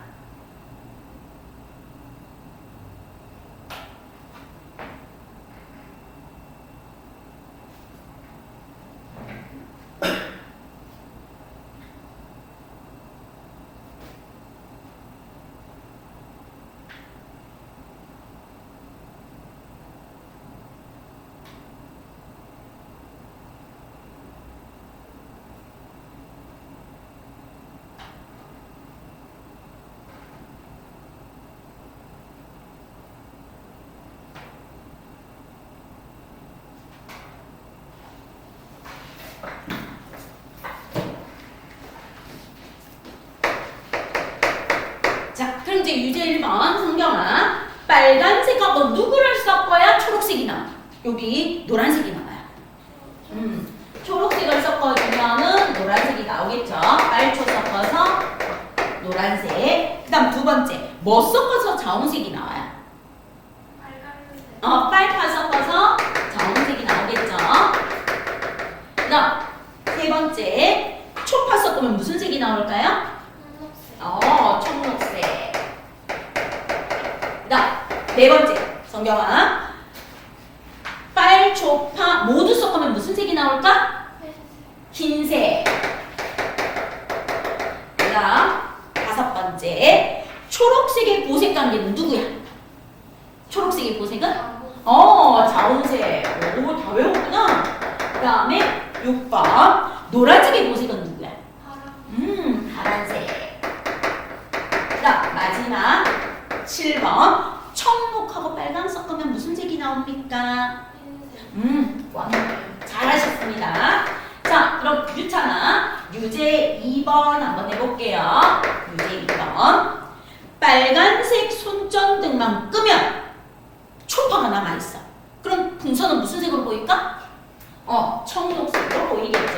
자, 그럼 이제 유제 1번 성경아, 빨간색하고 누구를 섞어야 초록색이 나와? 여기 노란색이 나와요. 초록색을 섞어주면은 노란색이 나오겠죠. 빨초 섞어서 노란색. 그 다음 두 번째, 뭐 섞어서 자홍색이 나와요? 빨파 섞어서 자홍색이 나오겠죠. 그 다음 세 번째, 초파 섞으면 무슨 색이 나올까요? 청록색. 그 다음 네 번째, 성경아, 빨, 초파 모두 섞으면 무슨 색이 나올까? 흰색. 그 다음 다섯 번째, 초록색의 보색 관계는 누구야? 초록색의 보색은? 자홍색. 오, 다 외웠구나. 그 다음에 6번, 노란색의 보색은 누구야? 파란색. 자, 마지막 7번, 청록하고 빨강 섞으면 무슨 색이 나옵니까? 잘하셨습니다. 자, 그럼 유찬아, 유제 2번 한번 해볼게요. 유제 2번. 빨간색 손전등만 끄면 초파가 남아있어. 그럼 풍선은 무슨 색으로 보일까? 청록색으로 보이겠죠.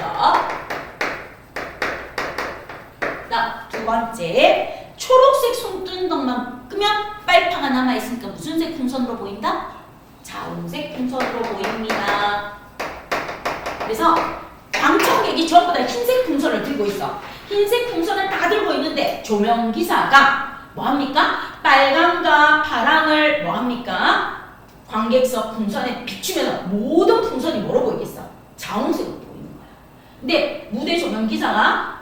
자, 두 번째. 초록색 손전등만 끄면 빨파가 남아있으니까 무슨 색 풍선으로 보인다? 자홍색 풍선으로 보입니다. 그래서 방청객이 전부 다 흰색 풍선을 들고 있어. 흰색 풍선을 다 들고 있는데 조명기사가 뭐합니까? 빨강과 파랑을 뭐합니까? 관객석 풍선에 비추면 모든 풍선이 뭐로 보이겠어? 자홍색으로 보이는 거야. 근데 무대 조명기사가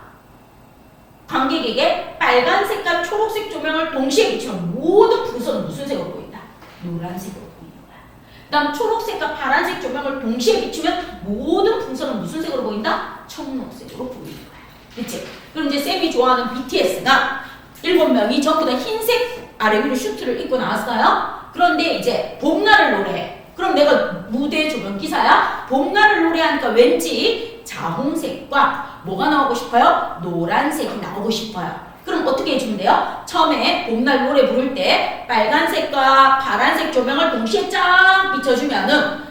관객에게 빨간색과 초록색 조명을 동시에 비추면 모든 풍선은 무슨 색으로 보인다? 노란색으로 보이는 거야. 그 다음 초록색과 파란색 조명을 동시에 비추면 모든 풍선은 무슨 색으로 보인다? 청록색으로 보이는 거야. 그치? 그럼 이제 쌤이 좋아하는 BTS가 7명이 전부 다 흰색 아래 위로 슈트를 입고 나왔어요. 그런데 이제 봄날을 노래해. 그럼 내가 무대 조명 기사야? 봄날을 노래하니까 왠지 자홍색과 뭐가 나오고 싶어요? 노란색이 나오고 싶어요. 그럼 어떻게 해주면 돼요? 처음에 봄날 노래 부를 때 빨간색과 파란색 조명을 동시에 쫙 비춰주면은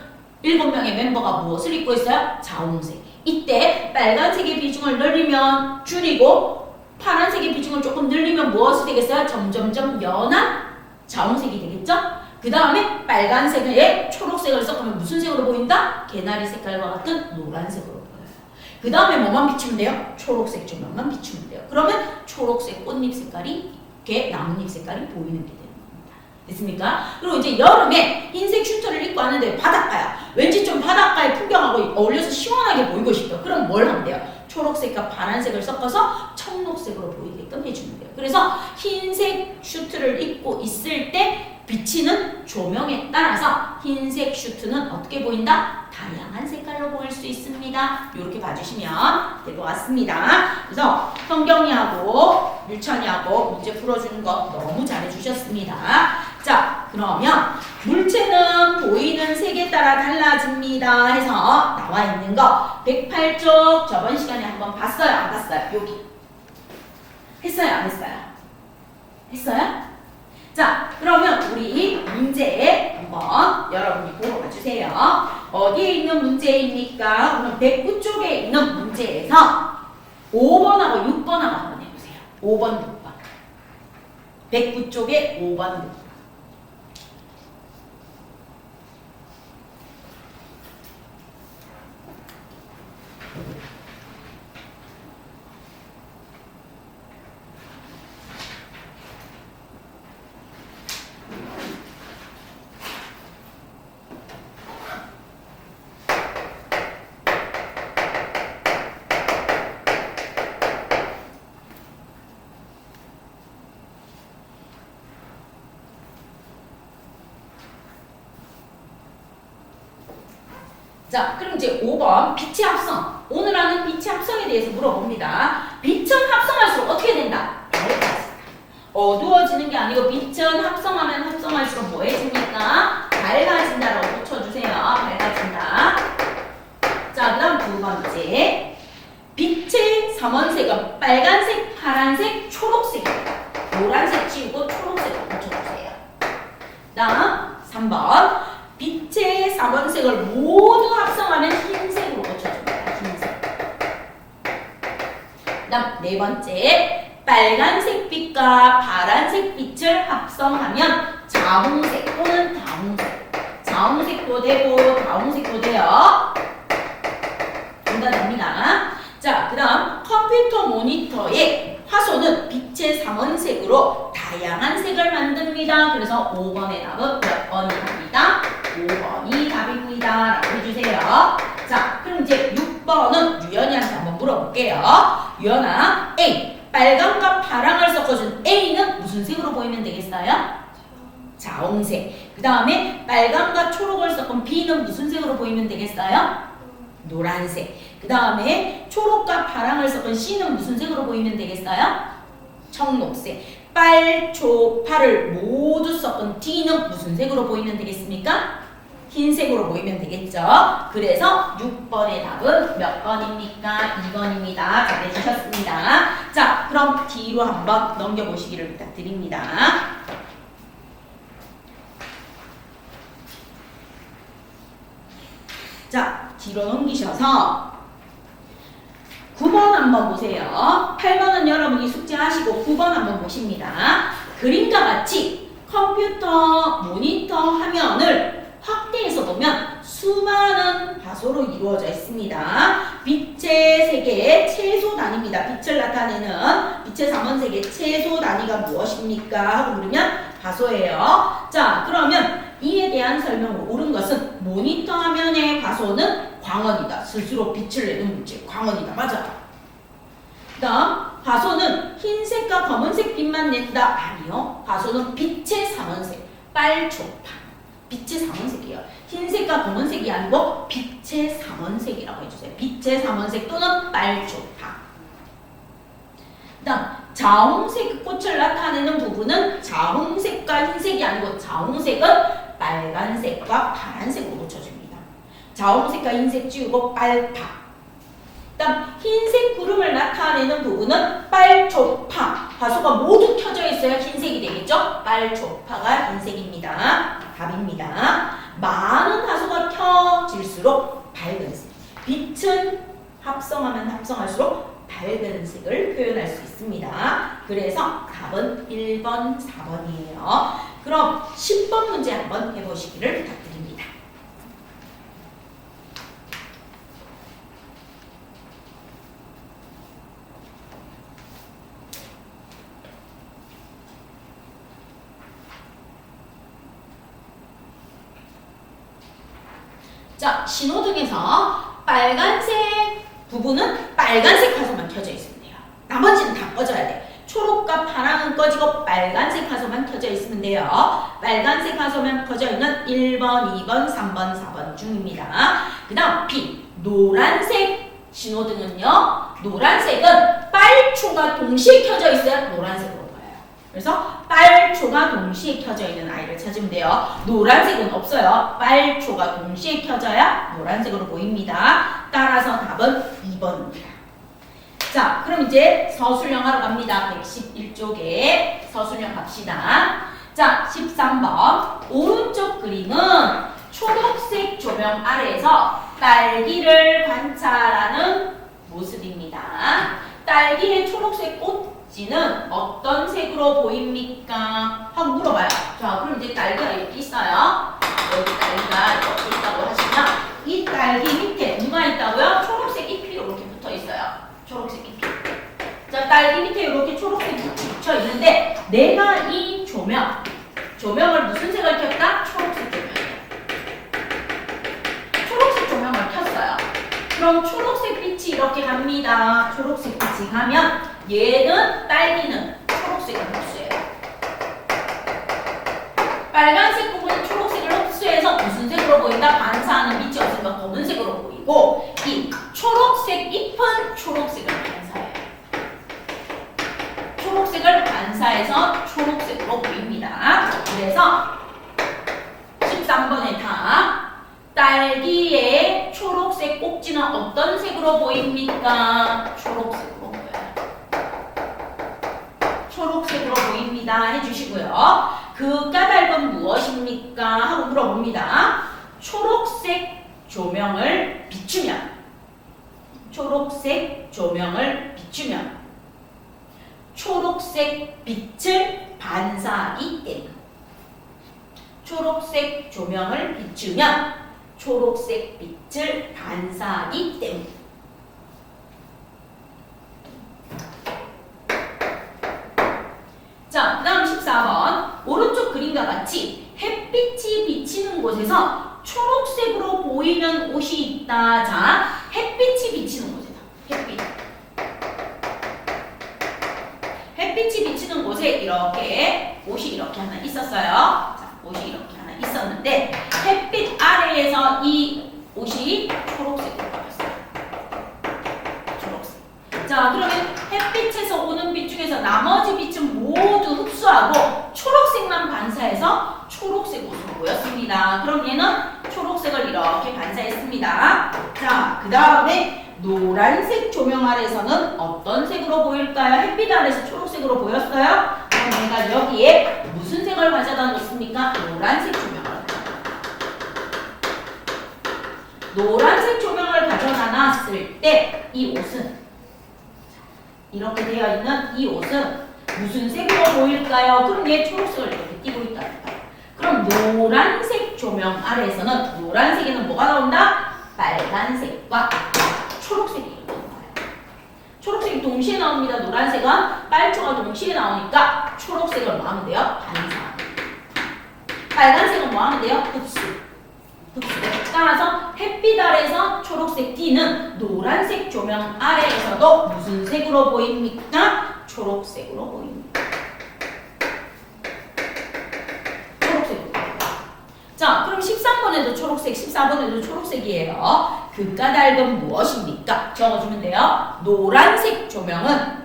7명의 멤버가 무엇을 입고 있어요? 자홍색. 이때 빨간색의 비중을 늘리면 줄이고 파란색의 비중을 조금 늘리면 무엇이 되겠어요? 점점점 연한 자홍색이 되겠죠? 그 다음에 빨간색에 초록색을 섞으면 무슨 색으로 보인다? 개나리 색깔과 같은 노란색으로 보여요. 그 다음에 뭐만 비추면 돼요? 초록색 조명만 비추면 돼요. 그러면 초록색 꽃잎 색깔이 이렇게 나뭇잎 색깔이 보이는 게 되는 겁니다. 됐습니까? 그리고 이제 여름에 흰색 슈트를 입고 왔는데 바닷가야. 왠지 좀 바닷가의 풍경하고 어울려서 시원하게 보이고 싶다. 그럼 뭘 하면 돼요? 초록색과 파란색을 섞어서 청록색으로 보이게끔 해주면 돼요. 그래서 흰색 슈트를 입고 있을 때 비치는 조명에 따라서 흰색 슈트는 어떻게 보인다? 다양한 색깔로 보일 수 있습니다. 이렇게 봐주시면 될 것 같습니다. 그래서 성경이하고 율찬이하고 문제 풀어주는 거 너무 잘해주셨습니다. 자, 그러면 물체는 보이는 색에 따라 달라집니다 해서 나와 있는 거 108쪽 저번 시간에 한번 봤어요? 안 봤어요? 여기 했어요? 안 했어요? 했어요? 자, 그러면 우리 문제 한번 여러분이 보러 와주세요. 어디에 있는 문제입니까? 그럼 109쪽에 있는 문제에서 5번하고 6번하고 한번 해보세요. 5번, 6번. 109쪽에 5번, 6번. 자, 그럼 이제 5번 빛의 합성. 오늘 하는 빛의 합성에 대해서 물어봅니다. 빛은 합성할수록 어떻게 된다? 밝아진다. 어두워지는 게 아니고 빛은 합성하면 합성할수록 뭐 해집니까? 밝아진다라고 붙여주세요. 밝아진다. 자, 그 다음 두 번째. 빛의 삼원색은 빨간색, 파란색, 초록색입니다. 노란색 지우고 초록색으로 붙여주세요. 다음 3번. 빛의 3원색을 모두 합성하면 흰색으로 고쳐줍니다. 흰색. 그 다음 네 번째, 빨간색 빛과 파란색 빛을 합성하면 자홍색 또는 다홍색. 자홍색도 되고 다홍색도 돼요. 둘 다 됩니다. 자, 그 다음 컴퓨터 모니터의 화소는 빛의 3원색으로 다양한 색을 만듭니다. 그래서 5번의 답은 몇 번이 답이다? 5번이 답입니다. 라고 해주세요. 자, 그럼 이제 6번은 유연이한테 한번 물어볼게요. 유연아, A. 빨강과 파랑을 섞어준 A는 무슨 색으로 보이면 되겠어요? 자홍색. 그 다음에 빨강과 초록을 섞은 B는 무슨 색으로 보이면 되겠어요? 노란색. 그 다음에 초록과 파랑을 섞은 C는 무슨 색으로 보이면 되겠어요? 청록색. 빨, 초, 파를 모두 섞은 D는 무슨 색으로 보이면 되겠습니까? 흰색으로 보이면 되겠죠? 그래서 6번의 답은 몇 번입니까? 2번입니다. 잘해주셨습니다. 자, 그럼 D로 한번 넘겨보시기를 부탁드립니다. 자, 뒤로 넘기셔서 9번 한번 보세요. 8번은 여러분이 숙제하시고 9번 한번 보십니다. 그림과 같이 컴퓨터 모니터 화면을 확대해서 보면 수많은 화소로 이루어져 있습니다. 빛의 세계의 최소 단위입니다. 빛을 나타내는 빛의 3원색의 최소 단위가 무엇입니까? 하고 물으면 화소예요. 자, 그러면 이에 대한 설명으로 옳은 것은 모니터 화면의 화소는 광원이다. 스스로 빛을 내는 물질, 광원이다. 맞아. 그 다음, 화소는 흰색과 검은색 빛만 낸다. 아니요. 화소는 빛의 3원색, 빨초파. 빛의 3원색이에요. 흰색과 검은색이 아니고 빛의 3원색이라고 해주세요. 빛의 3원색 또는 빨초파. 그 다음, 자홍색 꽃을 나타내는 부분은 자홍색과 흰색이 아니고 자홍색은 빨간색과 파란색으로 고쳐줍니다. 자홍색과 흰색 지우고 빨파. 그 다음 흰색 구름을 나타내는 부분은 빨초파. 화소가 모두 켜져 있어야 흰색이 되겠죠? 빨초파가 흰색입니다. 답입니다. 많은 화소가 켜질수록 밝은색. 빛은 합성하면 합성할수록 밝은 색을 표현할 수 있습니다. 그래서 답은 1번, 4번이에요. 그럼 10번 문제 한번 해보시기를 부탁드립니다. 자, 신호등에서 빨간색 부분은 빨간색 화소만 켜져 있으면 돼요. 나머지는 다 꺼져야 돼. 초록과 파랑은 꺼지고 빨간색 화소만 켜져 있으면 돼요. 빨간색 화소만 켜져 있는 1번, 2번, 3번, 4번 중입니다. 그 다음 B, 노란색 신호등은요. 노란색은 빨초가 동시에 켜져 있어야 노란색으로 보여요. 그래서 빨초가 동시에 켜져 있는 아이를 찾으면 돼요. 노란색은 없어요. 빨초가 동시에 켜져야 노란색으로 보입니다. 따라서 답은 2번입니다. 자, 그럼 이제 서술형 하러 갑니다. 111쪽에 서술형 갑시다. 자, 13번. 오른쪽 그림은 초록색 조명 아래에서 딸기를 관찰하는 모습입니다. 딸기의 초록색 꽃지는 어떤 색으로 보입니까? 하고 물어봐요. 자, 그럼 이제 딸기가 이렇게 있어요. 여기 딸기가 이렇게 있다고 하시면 이 딸기 밑에 누가 있다고요? 초록색 잎이 이렇게 붙어 있어요. 초록색 잎이. 자, 딸기 밑에 이렇게 초록색 잎이 붙여 있는데 내가 이 조명을 무슨 색을 켰다? 초록색 조명이에요. 초록색 조명을 켰어요. 그럼 초록색 빛이 이렇게 갑니다. 초록색 빛이 가면 얘는 딸기는 초록색을 흡수해요. 빨간색 부분은 초록색을 흡수해서 무슨 색으로 보인다? 반사하는 빛이 없으니까 검은색으로 보이고 이 초록색 잎은 초록색을 반사해요. 초록색을 반사해서 초록색으로 보입니다. 그래서 13번의 답 딸기의 초록색 꼭지는 어떤 색으로 보입니까? 초록색으로 보여요. 초록색으로 보입니다. 해주시고요. 그 까닭은 무엇입니까? 하고 물어봅니다. 초록색 조명을 비추면 초록색 빛을 반사하기 때문. 초록색 조명을 비추면 초록색 빛을 반사하기 때문. 자, 그 다음 14번. 오른쪽 그림과 같이 햇빛이 비치는 곳에서 초록색으로 보이는 옷이 있다. 자, 햇빛이 비치는 곳에서. 햇빛이 비치는 곳에 이렇게 옷이 이렇게 하나 있었어요. 자, 옷이 이렇게 하나 있었는데 햇빛 아래에서 이 옷이 초록색으로 보였어요. 초록색. 자, 그러면 햇빛에서 오는 빛 중에서 나머지 빛은 모두 흡수하고 초록색만 반사해서 초록색 옷으로 보였습니다. 그럼 얘는 초록색을 이렇게 반사했습니다. 자, 그 다음에 노란색 조명 아래에서는 어떤 색으로 보일까요? 햇빛 아래에서 초록색으로 보였어요? 그럼 내가 여기에 무슨 색을 가져다 놓습니까? 노란색 조명을. 노란색 조명을 가져다 놨을 때 이 옷은 이렇게 되어 있는 이 옷은 무슨 색으로 보일까요? 그럼 얘 초록색을 이렇게 띄고 있다. 그럼 노란색 조명 아래에서는 노란색에는 뭐가 나온다? 빨간색과 초록색이 나와요. 초록색이 동시에 나옵니다. 노란색은 빨초가 동시에 나오니까 초록색을 뭐 하면 돼요? 반사. 빨간색은 뭐 하면 돼요? 흡수. 따라서 햇빛 아래에서 초록색 띠는 노란색 조명 아래에서도 무슨 색으로 보입니까? 초록색으로 보입니다. 초록색으로. 자, 그럼 13번에도 초록색, 14번에도 초록색이에요. 그 까닭은 무엇입니까? 적어주면 돼요. 노란색 조명은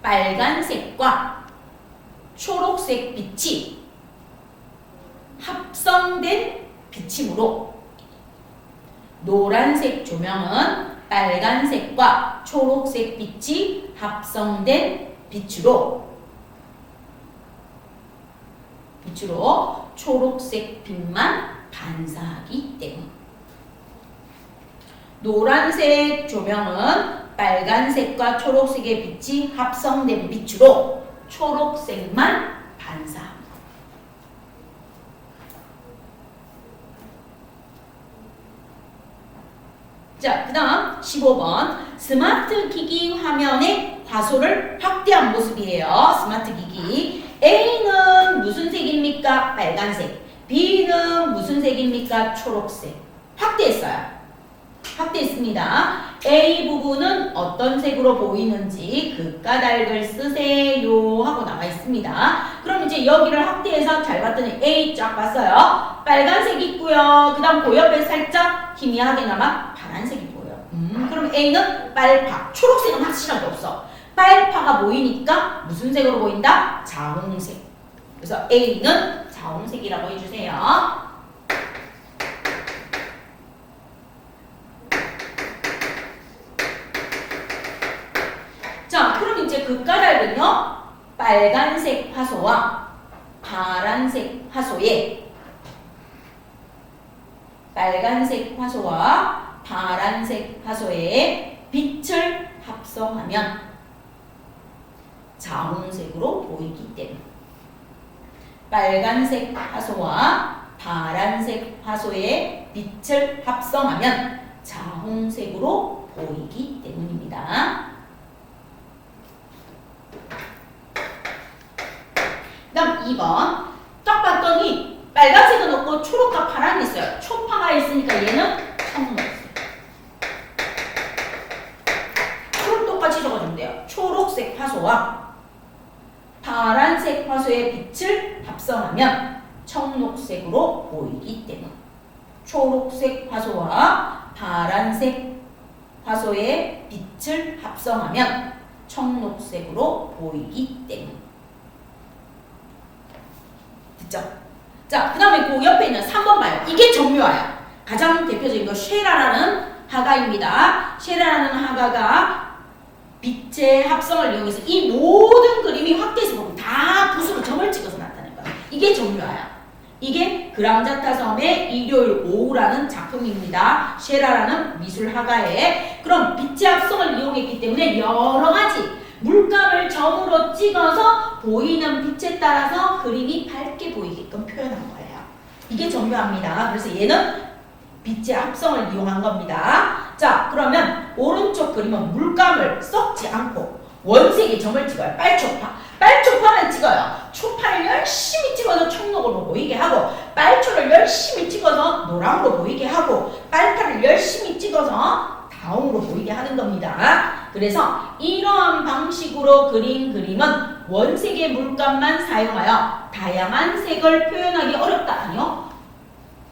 빨간색과 초록색 빛이 합성된 빛이므로 노란색 조명은 빨간색과 초록색 빛이 합성된 빛으로 초록색 빛만 반사하기 때문. 노란색 조명은 빨간색과 초록색의 빛이 합성된 빛으로 초록색만 반사합니다. 자, 그 다음 15번 스마트 기기 화면의 화소를 확대한 모습이에요. 스마트 기기 A는 무슨 색입니까? 빨간색. B는 무슨 색입니까? 초록색. 확대했어요. 확대했습니다. A 부분은 어떤 색으로 보이는지 그 까닭을 쓰세요 하고 나와 있습니다. 그럼 이제 여기를 확대해서 잘 봤더니 A 쫙 봤어요. 빨간색 있고요. 그 다음 그 옆에 살짝 희미하게나마 파란색이 보여요. 그럼 A는 빨파. 초록색은 확실하게 없어. 빨파가 보이니까 무슨 색으로 보인다? 자홍색. 그래서 A는 자홍색이라고 해주세요. 자, 그럼 이제 그 까닭은요, 빨간색 화소와 파란색 화소에 빨간색 화소와 파란색 화소의 빛을 합성하면 자홍색으로 보이기 때문에 빨간색 화소와 파란색 화소의 빛을 합성하면 자홍색으로 보이기 때문입니다. 그 다음 2번 딱 봤더니 빨간색은 없고 초록과 파란이 있어요. 초파가 있으니까 얘는 청록색. 그럼 똑같이 적어주면 돼요. 초록색 화소와 파란색 화소의 빛을 합성하면 청록색으로 보이기 때문에 초록색 화소와 파란색 화소의 빛을 합성하면 청록색으로 보이기 때문에 됐죠? 자, 그 다음에 그 옆에 있는 3번 봐요. 이게 정묘화야. 가장 대표적인 거 쉐라라는 하가입니다. 쉐라라는 하가가 빛의 합성을 이용해서 이 모든 그림이 확대해서 보면 다 붓으로 점을 찍어서 나타낸 거야. 이게 정묘화야. 이게 그랑자타 섬의 일요일 오후라는 작품입니다. 쉐라라는 미술화가의 그럼 빛의 합성을 이용했기 때문에 여러 가지 물감을 점으로 찍어서 보이는 빛에 따라서 그림이 밝게 보이게끔 표현한 거예요. 이게 정묘합니다. 그래서 얘는 빛의 합성을 이용한 겁니다. 자, 그러면 오른쪽 그림은 물감을 섞지 않고 원색의 점을 찍어요. 빨초파. 빨초파는 찍어요. 초파를 열심히 찍어서 청록으로 보이게 하고 빨초를 열심히 찍어서 노랑으로 보이게 하고 빨파를 열심히 찍어서 다홍으로 보이게 하는 겁니다. 그래서 이러한 방식으로 그린 그림은 원색의 물감만 사용하여 다양한 색을 표현하기 어렵다. 아니요.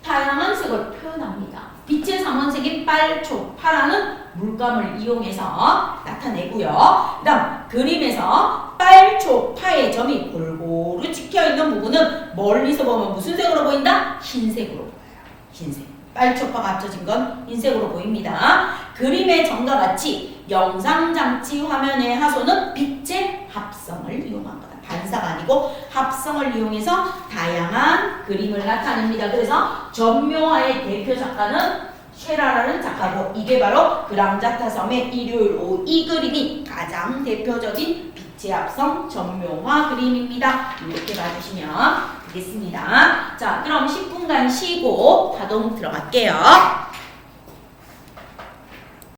다양한 색을 표현합니다. 빛의 삼원색인 빨초, 파라는 물감을 이용해서 나타내고요. 그 다음 그림에서 빨초, 파의 점이 골고루 찍혀있는 부분은 멀리서 보면 무슨 색으로 보인다? 흰색으로 보여요. 흰색. 빨초파가 합쳐진 건 흰색으로 보입니다. 그림의 점과 같이 영상장치 화면의 하소는 빛의 합성을 이용한 거다. 반사가 아니고 합성을 이용해서 다양한 그림을 나타냅니다. 그래서 전묘화의 대표 작가는 쉐라라는 작가고 이게 바로 그랑자타 섬의 일요일 오후 이 그림이 가장 대표적인 빛의 합성 전묘화 그림입니다. 이렇게 봐주시면 되겠습니다. 자, 그럼 10분간 쉬고 파동 들어갈게요.